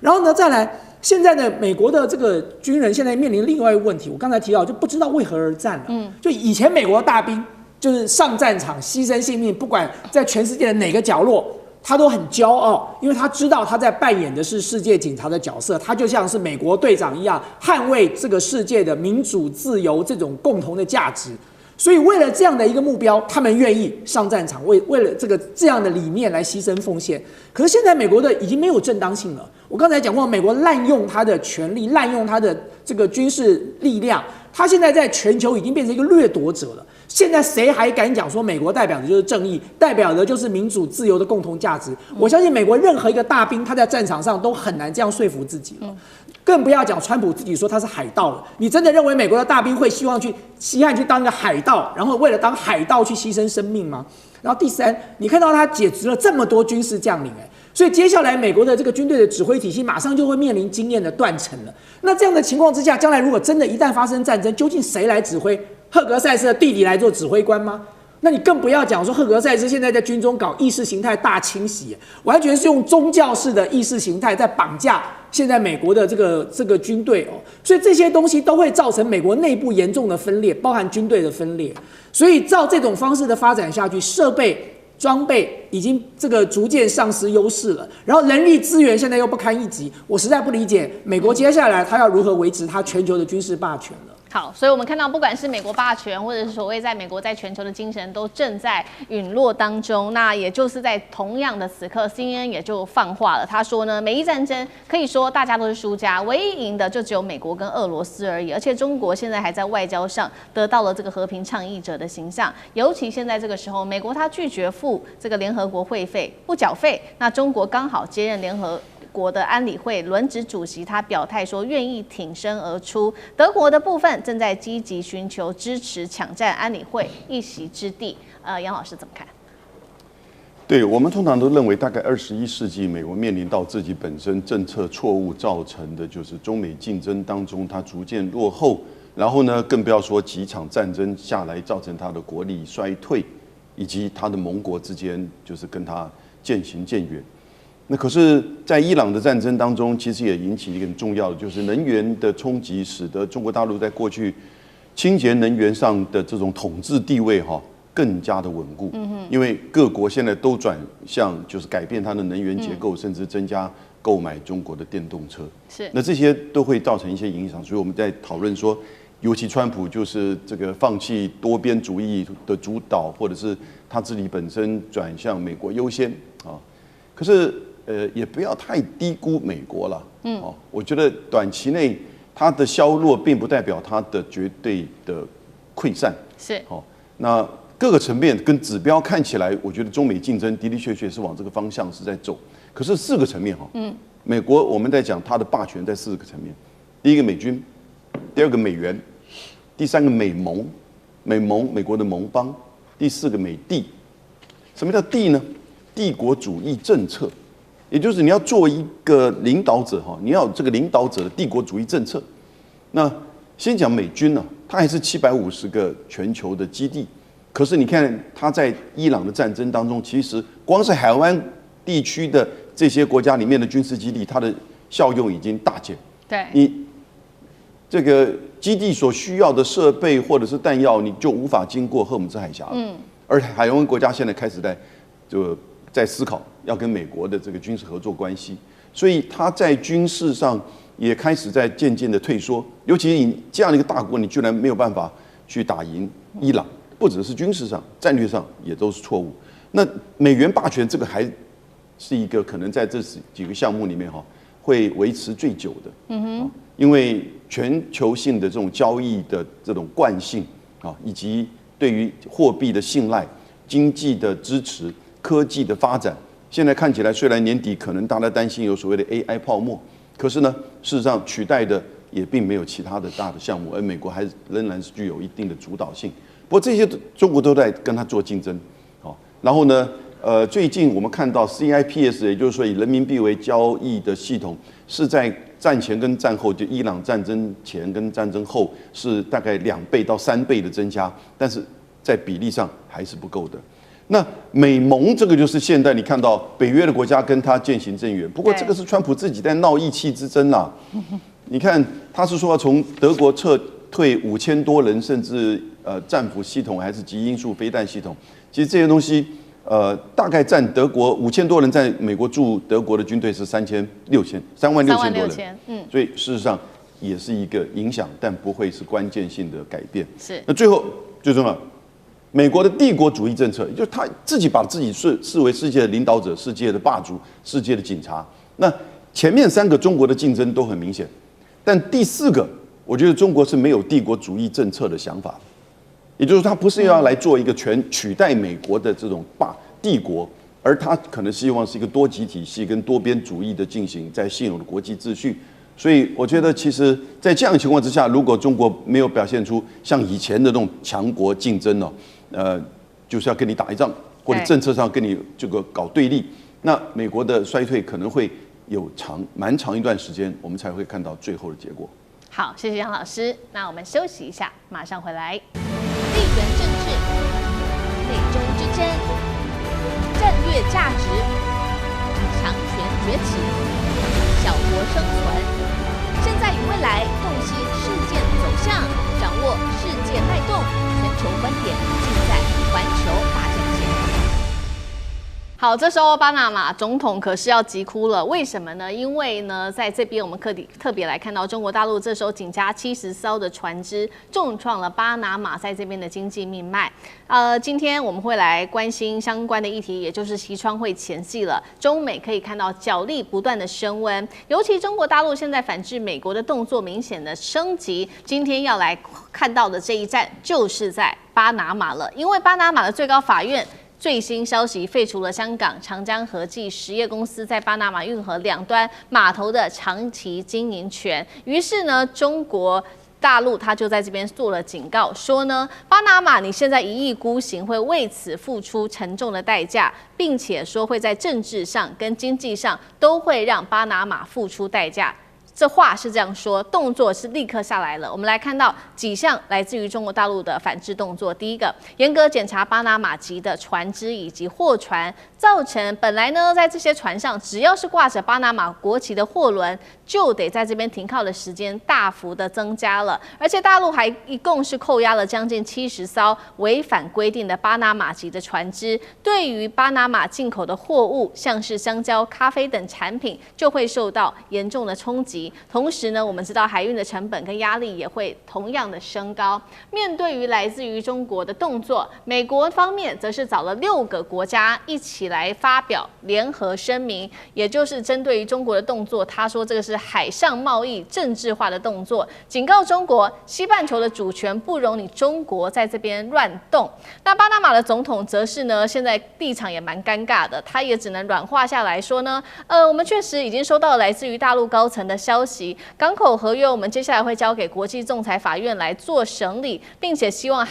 然后呢，再来，现在的美国的这个军人现在面临另外一个问题，我刚才提到就不知道为何而战了。就以前美国的大兵就是上战场牺牲性命，不管在全世界的哪个角落。他都很骄傲，因为他知道他在扮演的是世界警察的角色，他就像是美国队长一样，捍卫这个世界的民主、自由这种共同的价值。所以，为了这样的一个目标，他们愿意上战场，为了这样的理念来牺牲奉献。可是现在美国的已经没有正当性了。我刚才讲过，美国滥用他的权力，滥用他的这个军事力量，他现在在全球已经变成一个掠夺者了。现在谁还敢讲说美国代表的就是正义，代表的就是民主自由的共同价值？我相信美国任何一个大兵，他在战场上都很难这样说服自己了。更不要讲川普自己说他是海盗了。你真的认为美国的大兵会希望去西岸去当一个海盗，然后为了当海盗去牺牲生命吗？然后第三，你看到他解职了这么多军事将领，所以接下来美国的这个军队的指挥体系马上就会面临经验的断层了。那这样的情况之下，将来如果真的一旦发生战争，究竟谁来指挥？赫格塞斯的弟弟来做指挥官吗？那你更不要讲说赫格塞斯现在在军中搞意识形态大清洗，完全是用宗教式的意识形态在绑架现在美国的这个军队哦。所以这些东西都会造成美国内部严重的分裂，包含军队的分裂。所以照这种方式的发展下去，设备装备已经逐渐丧失优势了，然后人力资源现在又不堪一击，我实在不理解美国接下来他要如何维持他全球的军事霸权了。好，所以我们看到，不管是美国霸权，或者是所谓在美国在全球的精神，都正在陨落当中。那也就是在同样的此刻 ，CNN 也就放话了，他说呢，美伊战争可以说大家都是输家，唯一赢的就只有美国跟俄罗斯而已。而且中国现在还在外交上得到了这个和平倡议者的形象，尤其现在这个时候，美国他拒绝付这个联合国会费，不缴费，那中国刚好接任联合国的安理会轮值主席，他表态说愿意挺身而出。德国的部分正在积极寻求支持，抢占安理会一席之地。杨老师怎么看？对，我们通常都认为，大概21世纪美国面临到自己本身政策错误造成的，就是中美竞争当中它逐渐落后，然后呢，更不要说几场战争下来造成它的国力衰退，以及它的盟国之间就是跟它渐行渐远。那可是，在伊朗的战争当中，其实也引起一个很重要的，就是能源的冲击，使得中国大陆在过去清洁能源上的这种统治地位更加的稳固。因为各国现在都转向就是改变它的能源结构，甚至增加购买中国的电动车。是，那这些都会造成一些影响。所以我们在讨论说，尤其川普就是这个放弃多边主义的主导，或者是他自己本身转向美国优先啊。可是也不要太低估美国了。我觉得短期内它的削弱并不代表它的绝对的溃散。是。那各个层面跟指标看起来，我觉得中美竞争的的确确是往这个方向是在走。可是4个层面美国我们在讲它的霸权在4个层面：第一个美军，第2个美元，第3个美盟，美国的盟邦，第4个美帝。什么叫帝呢？帝国主义政策。也就是你要做一个领导者你要有这个领导者的帝国主义政策。那先讲美军呢，它还是750个全球的基地，可是你看它在伊朗的战争当中，其实光是海湾地区的这些国家里面的军事基地，它的效用已经大减。对，你这个基地所需要的设备或者是弹药，你就无法经过荷姆兹海峡了。而海湾国家现在开始在思考要跟美国的这个军事合作关系，所以他在军事上也开始在渐渐的退缩。尤其你这样的一个大国，你居然没有办法去打赢伊朗，不只是军事上，战略上也都是错误。那美元霸权这个还是一个可能在这几个项目里面会维持最久的。因为全球性的这种交易的这种惯性以及对于货币的信赖、经济的支持、科技的发展，现在看起来，虽然年底可能大家担心有所谓的 AI 泡沫，可是呢，事实上取代的也并没有其他的大的项目，而美国还仍然是具有一定的主导性。不过这些中国都在跟它做竞争，好，然后呢，最近我们看到 CIPS， 也就是说以人民币为交易的系统，是在战前跟战后，就伊朗战争前跟战争后是大概2倍到3倍的增加，但是在比例上还是不够的。那美盟这个就是现在你看到北约的国家跟他渐行渐远，不过这个是川普自己在闹意气之争啦。你看他是说要从德国撤退5000多人，甚至战俘系统还是极音速飞弹系统，其实这些东西大概占德国5000多人，在美国驻德国的军队是36000多人，所以事实上也是一个影响，但不会是关键性的改变。是。那最后最重要。美国的帝国主义政策，也就是他自己把自己视为世界的领导者、世界的霸主、世界的警察。那前面3个中国的竞争都很明显，但第4个，我觉得中国是没有帝国主义政策的想法，也就是他不是要来做一个取代美国的这种帝国，而他可能希望是一个多极体系跟多边主义的进行在现有的国际秩序。所以我觉得，其实，在这样的情况之下，如果中国没有表现出像以前的那种强国竞争就是要跟你打一仗，或者政策上跟你这个搞对立，那美国的衰退可能会有蛮长一段时间，我们才会看到最后的结果。好，谢谢杨老师。那我们休息一下，马上回来。地缘政治、内中之争、战略价值、强权崛起、小国生存。现在与未来洞悉事件走向，掌握世界脉动，全球观点尽在环球大战线。好，这时候巴拿马总统可是要急哭了，为什么呢？因为呢，在这边我们特别来看到中国大陆这时候仅加70艘的船只，重创了巴拿马在这边的经济命脉。今天我们会来关心相关的议题，也就是西川会前夕了。中美可以看到角力不断的升温，尤其中国大陆现在反制美国的动作明显的升级。今天要来看到的这一站就是在巴拿马了，因为巴拿马的最高法院最新消息废除了香港长江和记实业公司在巴拿马运河两端码头的长期经营权。于是呢，中国大陆他就在这边做了警告，说呢，巴拿马你现在一意孤行，会为此付出沉重的代价，并且说会在政治上跟经济上都会让巴拿马付出代价。这话是这样说，动作是立刻下来了。我们来看到几项来自于中国大陆的反制动作。第一个，严格检查巴拿马籍的船只以及货船，造成本来呢在这些船上只要是挂着巴拿马国旗的货轮，就得在这边停靠的时间大幅的增加了。而且大陆还一共是扣押了将近70艘违反规定的巴拿马籍的船只，对于巴拿马进口的货物，像是香蕉、咖啡等产品，就会受到严重的冲击。同时呢，我们知道海运的成本跟压力也会同样的升高。面对于来自于中国的动作，美国方面则是找了6个国家一起来发表联合声明，也就是针对于中国的动作，他说这个是海上贸易政治化的动作，警告中国西半球的主权不容你中国在这边乱动。那巴拿马的总统则是呢，现在立场也蛮尴尬的，他也只能软化下来说呢，我们确实已经收到来自于大陆高层的消息，港口合约我们接下来会交给国际仲裁法院来做审理，并且希望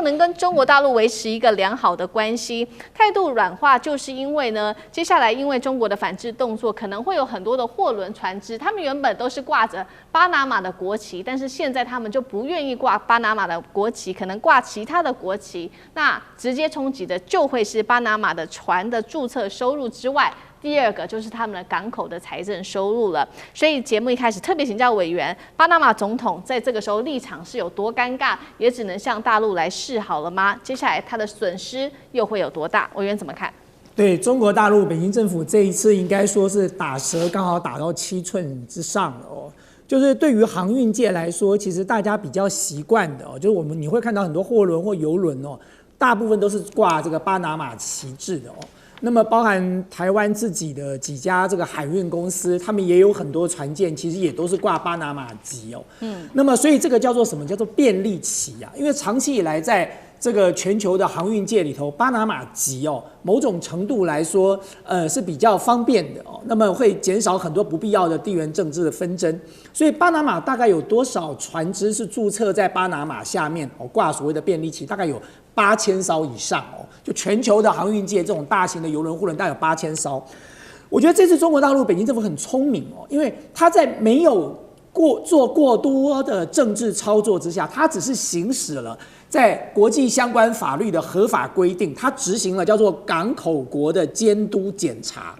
能跟中国大陆维持一个良好的关系。态度软化就是因为呢，接下来因为中国的反制动作，可能会有很多的货轮船只，他们原本都是挂着巴拿马的国旗，但是现在他们就不愿意挂巴拿马的国旗，可能挂其他的国旗，那直接冲击的就会是巴拿马的船的注册收入之外，第二个就是他们的港口的财政收入了。所以节目一开始特别请教委员，巴拿马总统在这个时候立场是有多尴尬，也只能向大陆来示好了吗？接下来他的损失又会有多大？委员怎么看？对中国大陆北京政府这一次应该说是打蛇刚好打到7寸之上了哦。就是对于航运界来说，其实大家比较习惯的哦，就是你会看到很多货轮或邮轮哦，大部分都是挂这个巴拿马旗帜的哦。那么包含台湾自己的几家这个海运公司，他们也有很多船舰，其实也都是挂巴拿马籍哦。那么所以这个叫做什么？叫做便利旗啊。因为长期以来在这个全球的航运界里头，巴拿马籍哦，某种程度来说，是比较方便的哦。那么会减少很多不必要的地缘政治的纷争。所以巴拿马大概有多少船只是注册在巴拿马下面哦，挂所谓的便利旗，大概有8000艘以上哦。就全球的航运界这种大型的邮轮、货轮，大概有8000艘。我觉得这次中国大陆北京政府很聪明哦，因为他在没有做过多的政治操作之下，他只是行使了在国际相关法律的合法规定，他执行了叫做港口国的监督检查。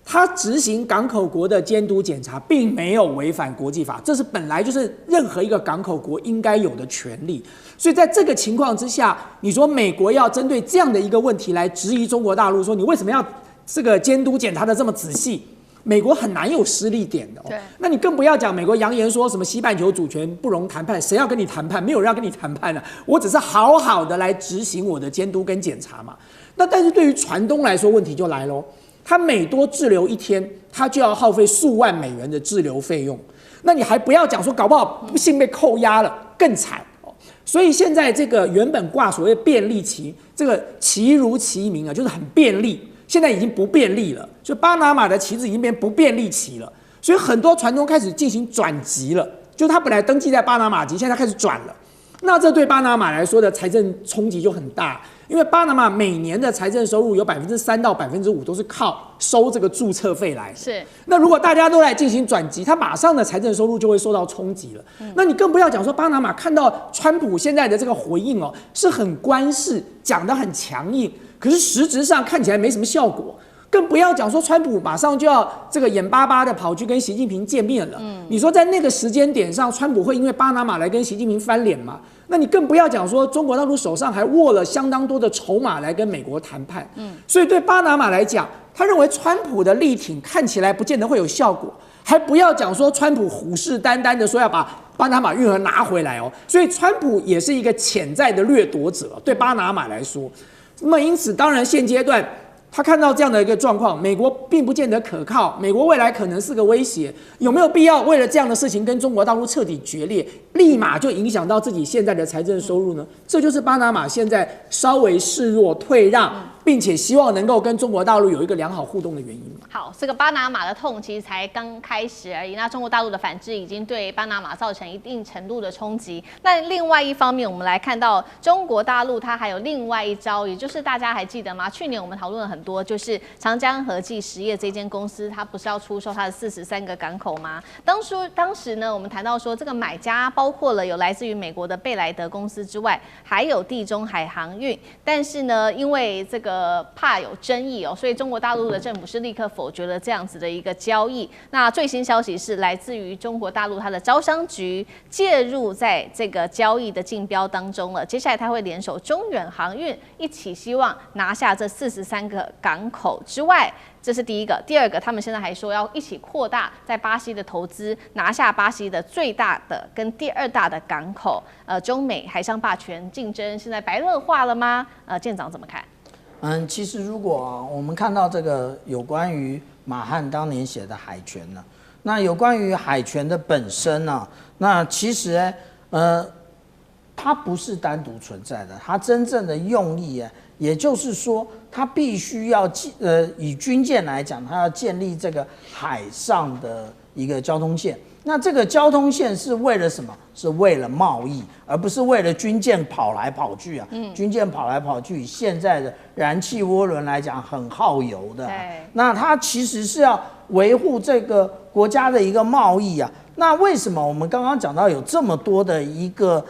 他执行港口国的监督检查，并没有违反国际法，这是本来就是任何一个港口国应该有的权利。所以在这个情况之下，你说美国要针对这样的一个问题来质疑中国大陆，说你为什么要这个监督检查的这么仔细？美国很难有失利点的哦。那你更不要讲美国扬言说什么西半球主权不容谈判，谁要跟你谈判？没有人要跟你谈判啊，我只是好好的来执行我的监督跟检查嘛。那但是对于船东来说，问题就来咯，他每多滞留1天，他就要耗费数万美元的滞留费用。那你还不要讲说搞不好不幸被扣押了，更惨哦。所以现在这个原本挂所谓便利旗，这个旗如其名啊，就是很便利。现在已经不便利了，所以巴拿马的旗帜已经变不便利旗了，所以很多船东开始进行转籍了，就他本来登记在巴拿马籍，现在开始转了。那这对巴拿马来说的财政冲击就很大，因为巴拿马每年的财政收入有3%到5%都是靠收这个注册费来。是。那如果大家都来进行转籍，他马上的财政收入就会受到冲击了。那你更不要讲说巴拿马看到川普现在的这个回应哦，是很官式，讲得很强硬，可是实质上看起来没什么效果。更不要讲说川普马上就要这个眼巴巴的跑去跟习近平见面了。你说在那个时间点上，川普会因为巴拿马来跟习近平翻脸吗？那你更不要讲说中国大陆手上还握了相当多的筹码来跟美国谈判。所以对巴拿马来讲，他认为川普的力挺看起来不见得会有效果，还不要讲说川普虎视眈眈的说要把巴拿马运河拿回来哦。所以川普也是一个潜在的掠夺者，对巴拿马来说。那么因此，当然现阶段他看到这样的一个状况，美国并不见得可靠，美国未来可能是个威胁，有没有必要为了这样的事情跟中国大陆彻底决裂，立马就影响到自己现在的财政收入呢？这就是巴拿马现在稍微示弱退让，并且希望能够跟中国大陆有一个良好互动的原因。好，这个巴拿马的痛其实才刚开始而已。那中国大陆的反制已经对巴拿马造成一定程度的冲击。那另外一方面，我们来看到中国大陆它还有另外一招，也就是大家还记得吗？去年我们讨论了很多，就是长江和记实业这间公司，它不是要出售它的43个港口吗？当时呢，我们谈到说，这个买家包括了有来自于美国的贝莱德公司之外，还有地中海航运。但是呢，因为这个怕有争议哦，所以中国大陆的政府是立刻否决了这样子的一个交易。那最新消息是来自于中国大陆它的招商局介入在这个交易的竞标当中了。接下来它会联手中远航运一起，希望拿下这43个港口之外。这是第一个，第二个，他们现在还说要一起扩大在巴西的投资，拿下巴西的最大的跟第2大的港口。中美海上霸权竞争现在白热化了吗？舰长怎么看？其实如果我们看到这个有关于马汉当年写的海权呢，那有关于海权的本身呢，那其实它不是单独存在的，它真正的用意也就是说，它必须要以军舰来讲，它要建立这个海上的一个交通线。那这个交通线是为了什么？是为了贸易，而不是为了军舰跑来跑去啊。军舰跑来跑去，现在的燃气涡轮来讲很耗油的。那它其实是要维护这个国家的一个贸易啊。那为什么我们刚刚讲到有这么多的一个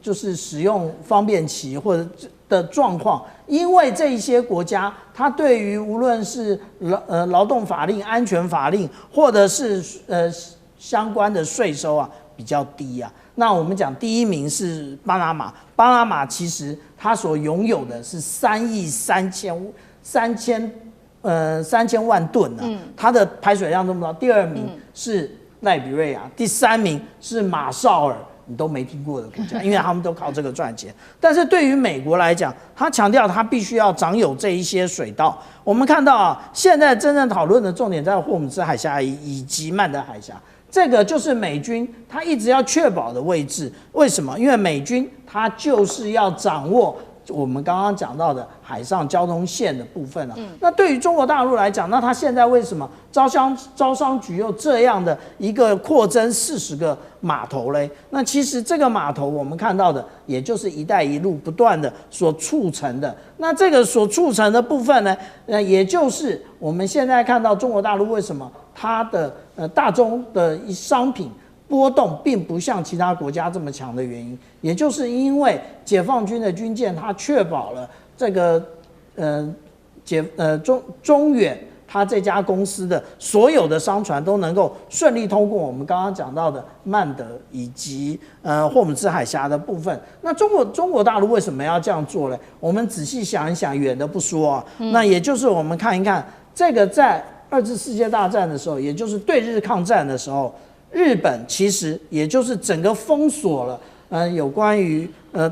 就是使用方便旗或者的状况？因为这一些国家，它对于无论是劳动法令、安全法令，或者是相关的税收啊比较低啊。那我们讲第一名是巴拿马，巴拿马其实它所拥有的是3亿3千万吨啊，它的排水量这么高。第2名是赖比瑞亚，第3名是马绍尔。你都没听过的国家，因为他们都靠这个赚钱。但是对于美国来讲，他强调他必须要掌有这一些水道。我们看到啊，现在真正讨论的重点在霍姆兹海峡以及曼德海峡这个就是美军他一直要确保的位置。为什么？因为美军他就是要掌握我们刚刚讲到的海上交通线的部分啊。那对于中国大陆来讲，那他现在为什么招商局又这样的一个扩增40个码头嘞？那其实这个码头我们看到的，也就是“一带一路”不断的所促成的。那这个所促成的部分呢，也就是我们现在看到中国大陆为什么它的大宗的商品波动并不像其他国家这么强的原因，也就是因为解放军的军舰它确保了这个中远它这家公司的所有的商船都能够顺利通过我们刚刚讲到的曼德以及霍姆兹海峡的部分。那中国大陆为什么要这样做呢？我们仔细想一想，远的不说啊，那也就是我们看一看这个在2次世界大战的时候，也就是对日抗战的时候。日本其实也就是整个封锁了，有关于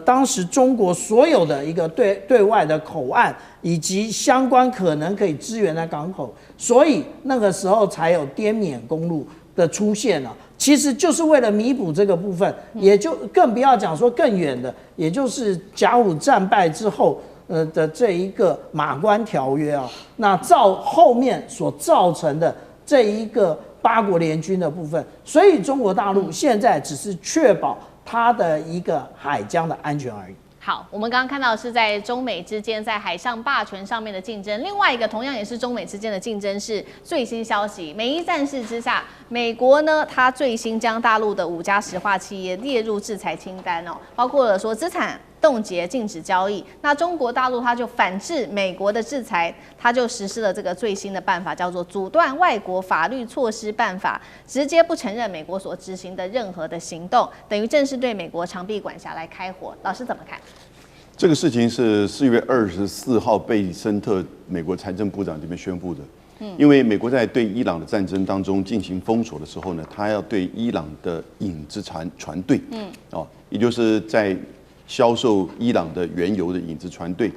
当时中国所有的一个对外的口岸以及相关可能可以支援的港口，所以那个时候才有滇缅公路的出现啊。其实就是为了弥补这个部分，也就更不要讲说更远的，也就是甲午战败之后的这一个马关条约啊，那后面所造成的这一个8国联军的部分，所以中国大陆现在只是确保它的一个海疆的安全而已。好，我们刚刚看到的是在中美之间在海上霸权上面的竞争，另外一个同样也是中美之间的竞争是最新消息，美伊战事之下，美国呢它最新将大陆的5家石化企业列入制裁清单哦，包括了说资产冻结、禁止交易。那中国大陆它就反制美国的制裁，它就实施了这个最新的办法，叫做阻断外国法律措施办法，直接不承认美国所执行的任何的行动，等于正式对美国长臂管辖来开火。老师怎么看？这个事情是4月24号贝森特美国财政部长这边宣布的。因为美国在对伊朗的战争当中进行封锁的时候呢，他要对伊朗的影子船队，也就是在销售伊朗的原油的影子船队，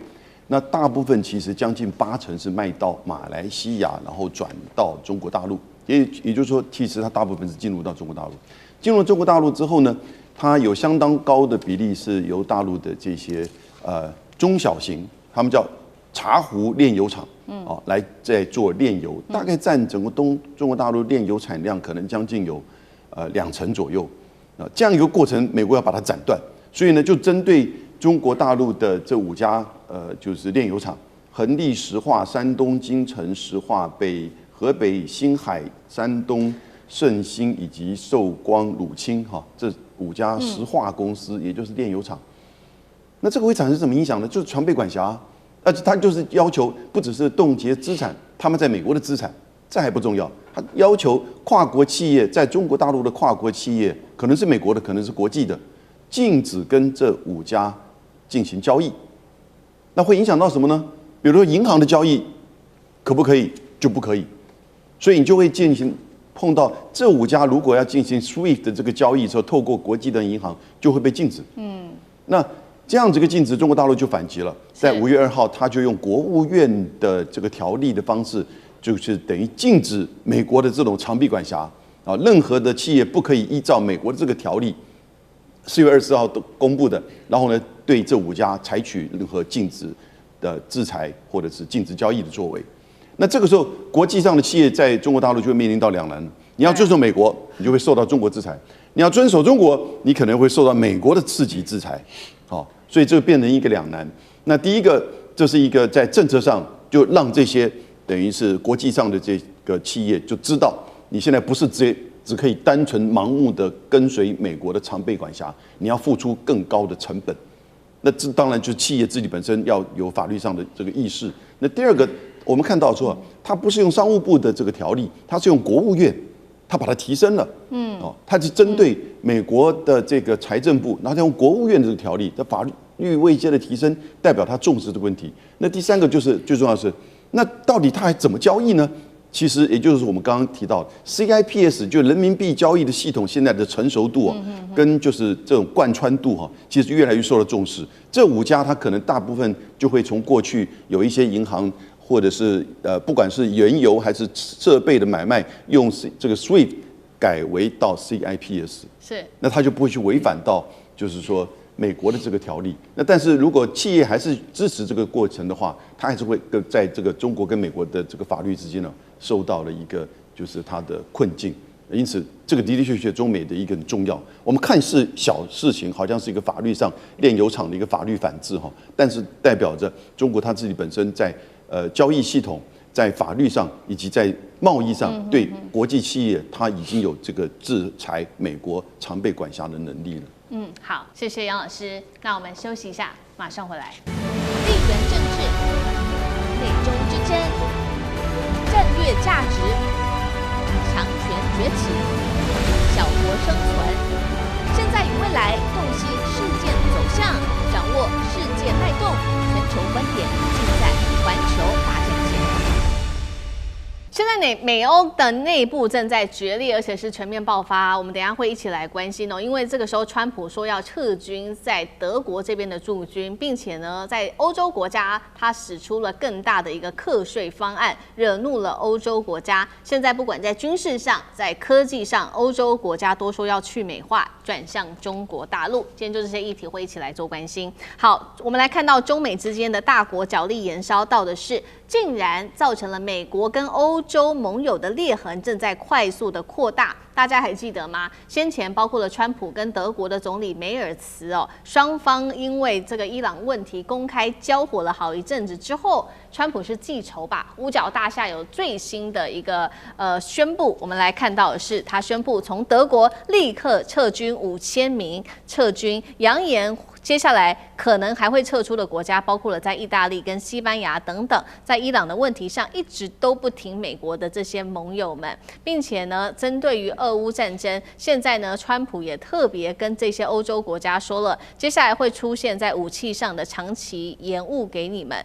那大部分其实将近80%是卖到马来西亚，然后转到中国大陆，也就是说，其实它大部分是进入到中国大陆。进入中国大陆之后呢，它有相当高的比例是由大陆的这些中小型，他们叫茶壶炼油厂，来在做炼油，大概占整个中国大陆炼油产量可能将近有2成左右。这样一个过程，美国要把它斩断，所以呢，就针对中国大陆的这5家就是炼油厂，恒力石化、山东金城石化、河北新海、山东盛兴以及寿光鲁清这5家石化公司，也就是炼油厂。那这个会产生什么影响呢？就是常被管辖，而且他就是要求不只是冻结资产，他们在美国的资产，这还不重要，他要求跨国企业在中国大陆的跨国企业，可能是美国的，可能是国际的，禁止跟这5家进行交易。那会影响到什么呢？比如说银行的交易可不可以？就不可以。所以你就会碰到这5家如果要进行 SWIFT 的这个交易的时候，透过国际的银行就会被禁止。那这样这个禁止，中国大陆就反击了。在5月2号，他就用国务院的这个条例的方式，就是等于禁止美国的这种长臂管辖啊，任何的企业不可以依照美国的这个条例，4月24号都公布的，然后呢，对这5家采取任何禁止的制裁或者是禁止交易的作为。那这个时候，国际上的企业在中国大陆就会面临到两难：你要遵守美国，你就会受到中国制裁；你要遵守中国，你可能会受到美国的次级制裁。所以这变成一个两难。那第一个，这是一个在政策上就让这些等于是国际上的这个企业就知道，你现在不是只可以单纯盲目的跟随美国的常备管辖，你要付出更高的成本。那这当然就是企业自己本身要有法律上的这个意识。那第二个，我们看到说，它不是用商务部的这个条例，它是用国务院，它把它提升了。它是针对美国的这个财政部，然后再用国务院的这个条例的法律位阶的提升，代表它重视这个问题。那第三个就是最重要的是，那到底它还怎么交易呢？其实也就是我们刚刚提到 CIPS 就人民币交易的系统现在的成熟度跟就是这种贯穿度其实越来越受到重视。这5家它可能大部分就会从过去有一些银行或者是不管是原油还是设备的买卖，用这个 SWIFT 改为到 CIPS， 是，那他就不会去违反到就是说美国的这个条例。那但是如果企业还是支持这个过程的话，他还是会在这个中国跟美国的这个法律之间呢，受到了一个就是它的困境。因此，这个的的确确中美的一个很重要。我们看似小事情，好像是一个法律上炼油厂的一个法律反制哈，但是代表着中国它自己本身在交易系统、在法律上以及在贸易上对国际企业，它已经有这个制裁美国常被管辖的能力了。好，谢谢杨老师。那我们休息一下，马上回来。地缘政治、美中之争、战略价值、强权崛起、小国生存，现在与未来洞悉事件走向，掌握世界脉动，全球观点尽在环球大战线。现在美欧的内部正在决裂，而且是全面爆发。我们等一下会一起来关心哦，因为这个时候川普说要撤军在德国这边的驻军，并且呢，在欧洲国家他使出了更大的一个课税方案，惹怒了欧洲国家。现在不管在军事上，在科技上，欧洲国家都说要去美化，转向中国大陆。今天就这些议题会一起来做关心。好，我们来看到中美之间的大国角力延烧到的是，竟然造成了美国跟欧洲盟友的裂痕正在快速的扩大。大家还记得吗？先前包括了川普跟德国的总理梅尔茨哦，双方因为这个伊朗问题公开交火了好一阵子之后，川普是记仇吧？五角大厦有最新的一个宣布，我们来看到的是，他宣布从德国立刻撤军5000名撤军，扬言接下来可能还会撤出的国家包括了在意大利跟西班牙等等，在伊朗的问题上一直都不挺美国的这些盟友们，并且呢，针对于俄乌战争，现在呢，川普也特别跟这些欧洲国家说了，接下来会出现在武器上的长期延误给你们，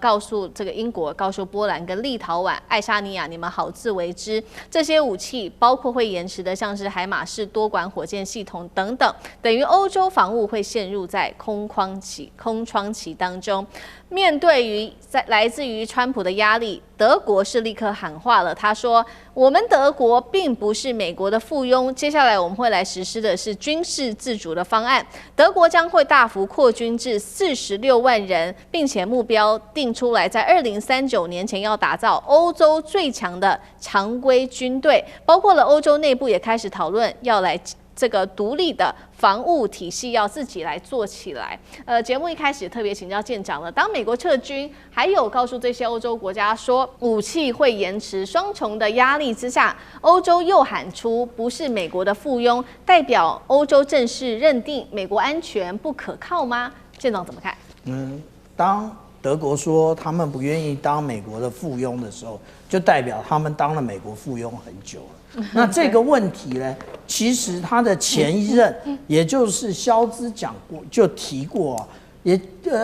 告诉这个英国，告诉波兰跟立陶宛、爱沙尼亚，你们好自为之。这些武器包括会延迟的，像是海马式多管火箭系统等等，等于欧洲防务会陷入在空窗期当中。面对于来自于川普的压力，德国是立刻喊话了，他说：“我们德国并不是美国的附庸，接下来我们会来实施的是军事自主的方案。德国将会大幅扩军至46万人，并且目标定出来，在2039年前要打造欧洲最强的常规军队，包括了欧洲内部也开始讨论要来。”这个独立的防务体系要自己来做起来。节目一开始特别请教舰长了，当美国撤军，还有告诉这些欧洲国家说武器会延迟，双重的压力之下，欧洲又喊出不是美国的附庸，代表欧洲正式认定美国安全不可靠吗？舰长怎么看？当德国说他们不愿意当美国的附庸的时候，就代表他们当了美国附庸很久了。那这个问题呢，其实他的前一任，也就是肖兹讲过，就提过，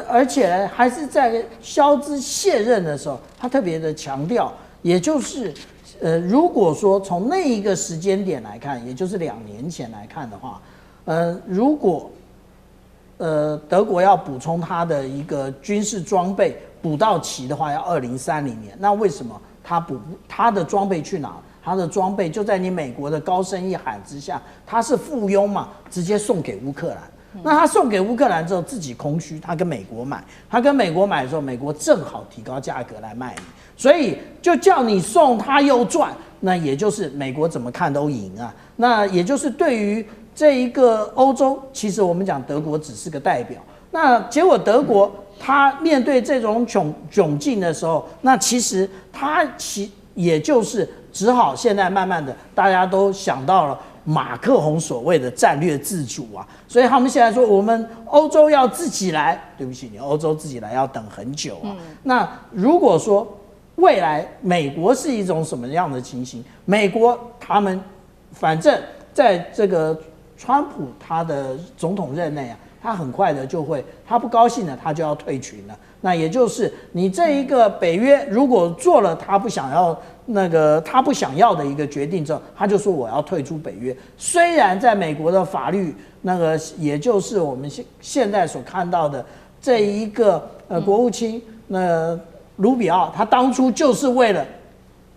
而且呢，还是在肖兹卸任的时候，他特别的强调，也就是如果说从那一个时间点来看，也就是2年前来看的话，如果德国要补充他的一个军事装备补到齐的话，要2030年。那为什么他的装备去哪？他的装备就在你美国的高声一喊之下，他是附庸嘛，直接送给乌克兰。那他送给乌克兰之后自己空虚，他跟美国买，的时候，美国正好提高价格来卖你，所以就叫你送他又赚，那也就是美国怎么看都赢啊。那也就是对于这一个欧洲，其实我们讲德国只是个代表，那结果德国他面对这种窘境的时候，那其实他也就是只好现在慢慢的大家都想到了马克宏所谓的战略自主啊，所以他们现在说我们欧洲要自己来，对不起，你欧洲自己来要等很久啊。那如果说未来美国是一种什么样的情形？美国他们反正在这个川普他的总统任内啊，他很快的就会，他不高兴了，他就要退群了。那也就是你这一个北约如果做了他不想要的一个决定之后，他就说我要退出北约。虽然在美国的法律也就是我们现在所看到的这一个国务卿卢比奥，他当初就是为了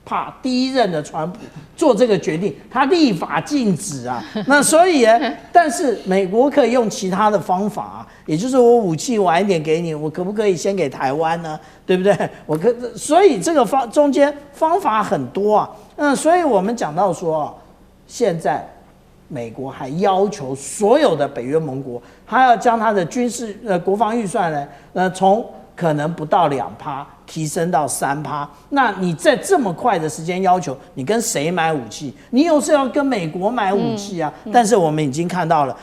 怕第一任的川普做这个决定，他立法禁止啊。那所以呢，但是美国可以用其他的方法啊，也就是我武器晚一点给你，我可不可以先给台湾呢？对不对？所以这个中间方法很多啊。所以我们讲到说，现在美国还要求所有的北约盟国，还要将他的国防预算呢，从可能不到2%提升到3%。那你在这么快的时间要求，你跟谁买武器？你又是要跟美国买武器啊？但是我们已经看到了，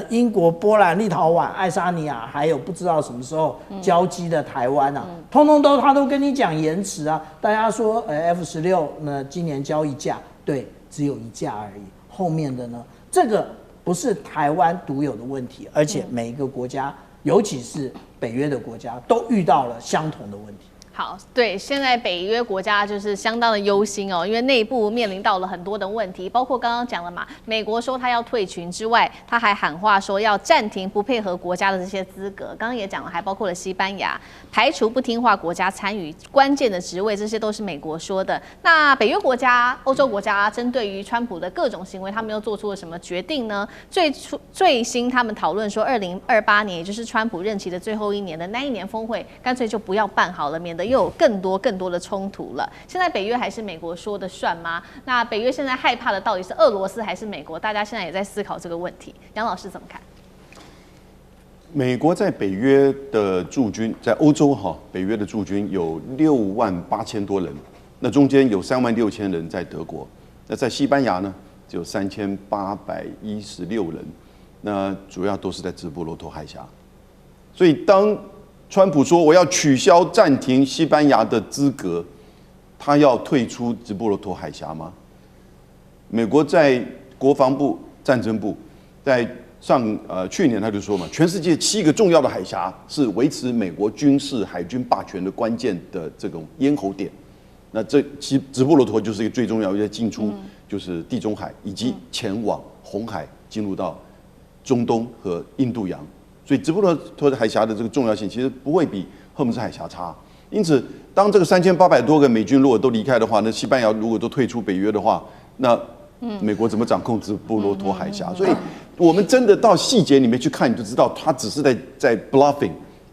英国、波兰、立陶宛、爱沙尼亚，还有不知道什么时候交机的台湾啊，通通他都跟你讲延迟啊。大家说F-16呢，今年交1架，对，只有1架而已。后面的呢，这个不是台湾独有的问题，而且每一个国家，尤其是北约的国家，都遇到了相同的问题。好，对，现在北约国家就是相当的忧心哦，因为内部面临到了很多的问题，包括刚刚讲了嘛，美国说他要退群之外，他还喊话说要暂停不配合国家的这些资格。刚刚也讲了，还包括了西班牙，排除不听话国家参与关键的职位，这些都是美国说的。那北约国家、欧洲国家针对于川普的各种行为，他们又做出了什么决定呢？最新他们讨论说，2028年，也就是川普任期的最后一年的那一年峰会，干脆就不要办好了，免得又有更多的冲突了。现在北约还是美国说的算吗？那北约现在害怕的到底是俄罗斯还是美国？大家现在也在思考这个问题。杨老师怎么看？美国在北约的驻军，在欧洲北约的驻军有68000多人，那中间有36000人在德国，那在西班牙呢只有3816人，那主要都是在直布罗陀海峡。所以当川普说我要取消暂停西班牙的资格，他要退出直布罗陀海峡吗？美国在国防部、战争部在去年他就说嘛，全世界7个重要的海峡是维持美国军事海军霸权的关键的这种咽喉点。那这直布罗陀就是一个最重要的进出，就是地中海以及前往红海进入到中东和印度洋。所以直布罗陀海峡的这个重要性其实不会比荷姆斯海峡差。因此，当这个3800多个美军如果都离开的话，那西班牙如果都退出北约的话，那美国怎么掌控直布罗陀海峡？所以，我们真的到细节里面去看，你就知道他只是在 bluffing，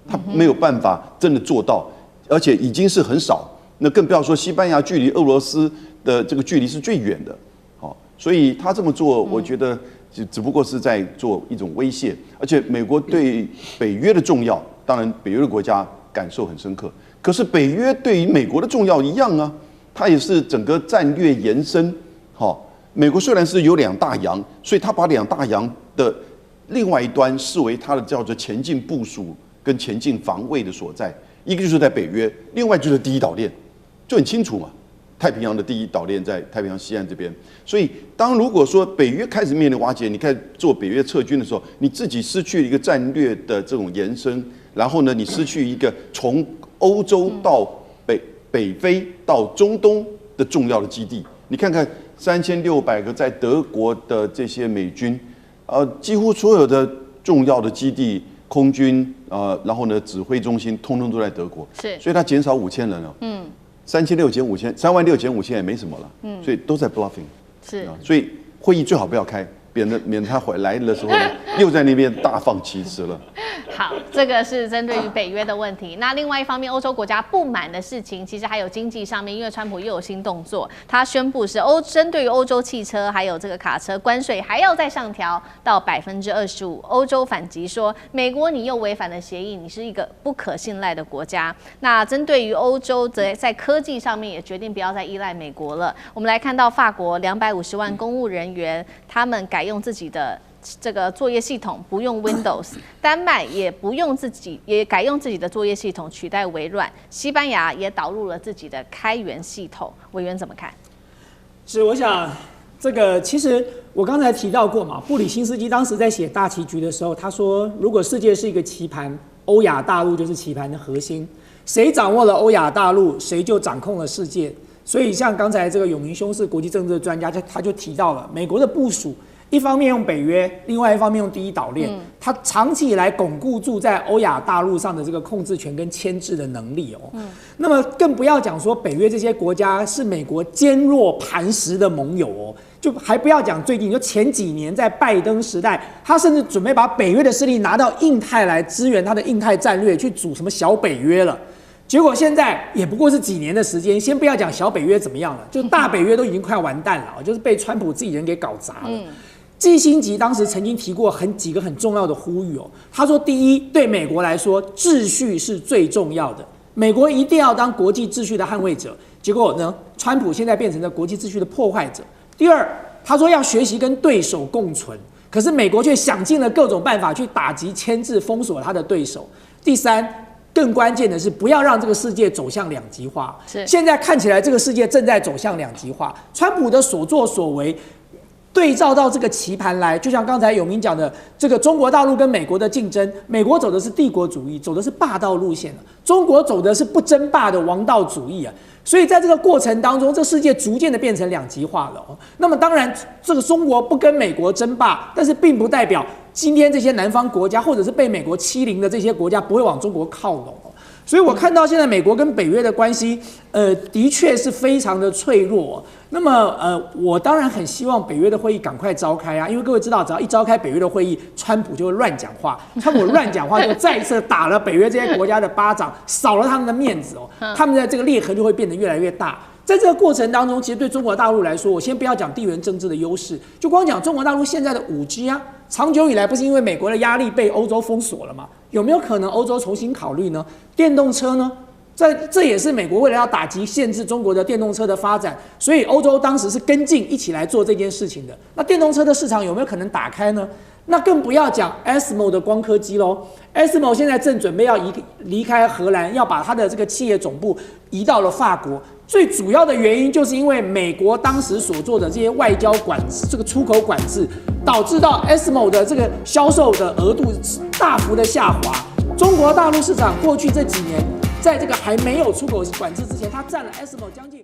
他没有办法真的做到，而且已经是很少。那更不要说西班牙距离俄罗斯的这个距离是最远的，所以他这么做，我觉得只不过是在做一种威胁。而且美国对北约的重要，当然北约的国家感受很深刻。可是北约对于美国的重要一样啊，它也是整个战略延伸。美国虽然是有2大洋，所以他把2大洋的另外一端视为它的叫做前进部署跟前进防卫的所在，一个就是在北约，另外就是第一岛链，就很清楚嘛。太平洋的第一岛链在太平洋西岸这边，所以如果说北约开始面临瓦解，你开始做北约撤军的时候，你自己失去一个战略的这种延伸，然后呢，你失去一个从欧洲到北非到中东的重要的基地。你看看3600个在德国的这些美军，几乎所有的重要的基地、空军，然后呢，指挥中心通通都在德国，是，所以它减少5000人了。3600减5000，36000减5000也没什么了。所以都在 bluffing。是，所以会议最好不要开，免得他回来的时候呢，又在那边大放旗词了。好，这个是针对于北约的问题。那另外一方面，欧洲国家不满的事情，其实还有经济上面，因为川普又有新动作，他宣布是针对于欧洲汽车还有这个卡车关税还要再上调到25%。欧洲反击说，美国你又违反了协议，你是一个不可信赖的国家。那针对于欧洲在科技上面也决定不要再依赖美国了。我们来看到法国250万公务人员，他们改用自己的这个作业系统，不用 Windows。丹麦也改用自己的作业系统取代微软。西班牙也导入了自己的开源系统。委员怎么看？是，我想这个其实我刚才提到过嘛，布里辛斯基当时在写大棋局的时候，他说，如果世界是一个棋盘，欧亚大陆就是棋盘的核心，谁掌握了欧亚大陆，谁就掌控了世界。所以像刚才这个永明兄是国际政治的专家，他就提到了美国的部署一方面用北约，另外一方面用第一岛链，它长期以来巩固住在欧亚大陆上的这个控制权跟牵制的能力哦。那么更不要讲说北约这些国家是美国坚若磐石的盟友哦，就还不要讲最近，就前几年在拜登时代，他甚至准备把北约的势力拿到印太来支援他的印太战略，去组什么小北约了。结果现在也不过是几年的时间，先不要讲小北约怎么样了，就大北约都已经快完蛋了，就是被川普自己人给搞砸了。季辛吉当时曾经提过几个很重要的呼吁哦，他说：第一，对美国来说，秩序是最重要的，美国一定要当国际秩序的捍卫者。结果呢，川普现在变成了国际秩序的破坏者。第二，他说要学习跟对手共存，可是美国却想尽了各种办法去打击、牵制、封锁他的对手。第三，更关键的是不要让这个世界走向两极化。现在看起来这个世界正在走向两极化，川普的所作所为。对照到这个棋盘来，就像刚才永明讲的，这个中国大陆跟美国的竞争，美国走的是帝国主义，走的是霸道路线，中国走的是不争霸的王道主义啊。所以在这个过程当中，这世界逐渐的变成两极化了哦。那么当然，这个中国不跟美国争霸，但是并不代表今天这些南方国家或者是被美国欺凌的这些国家不会往中国靠拢哦。所以我看到现在美国跟北约的关系，的确是非常的脆弱哦。那么我当然很希望北约的会议赶快召开啊，因为各位知道，只要一召开北约的会议，川普就会乱讲话，川普乱讲话就再一次打了北约这些国家的巴掌，扫了他们的面子哦，他们的这个裂痕就会变得越来越大。在这个过程当中，其实对中国大陆来说，我先不要讲地缘政治的优势，就光讲中国大陆现在的5G啊，长久以来不是因为美国的压力被欧洲封锁了吗？有没有可能欧洲重新考虑呢？电动车呢？这也是美国为了要打击限制中国的电动车的发展，所以欧洲当时是跟进一起来做这件事情的。那电动车的市场有没有可能打开呢？那更不要讲 ASML 的光刻机喽。ASML 现在正准备要离开荷兰，要把它的这个企业总部移到了法国。最主要的原因就是因为美国当时所做的这些外交管制、这个出口管制，导致到 ASML 的这个销售的额度大幅的下滑。中国大陆市场过去这几年，在这个还没有出口管制之前，它占了 ASML 将近。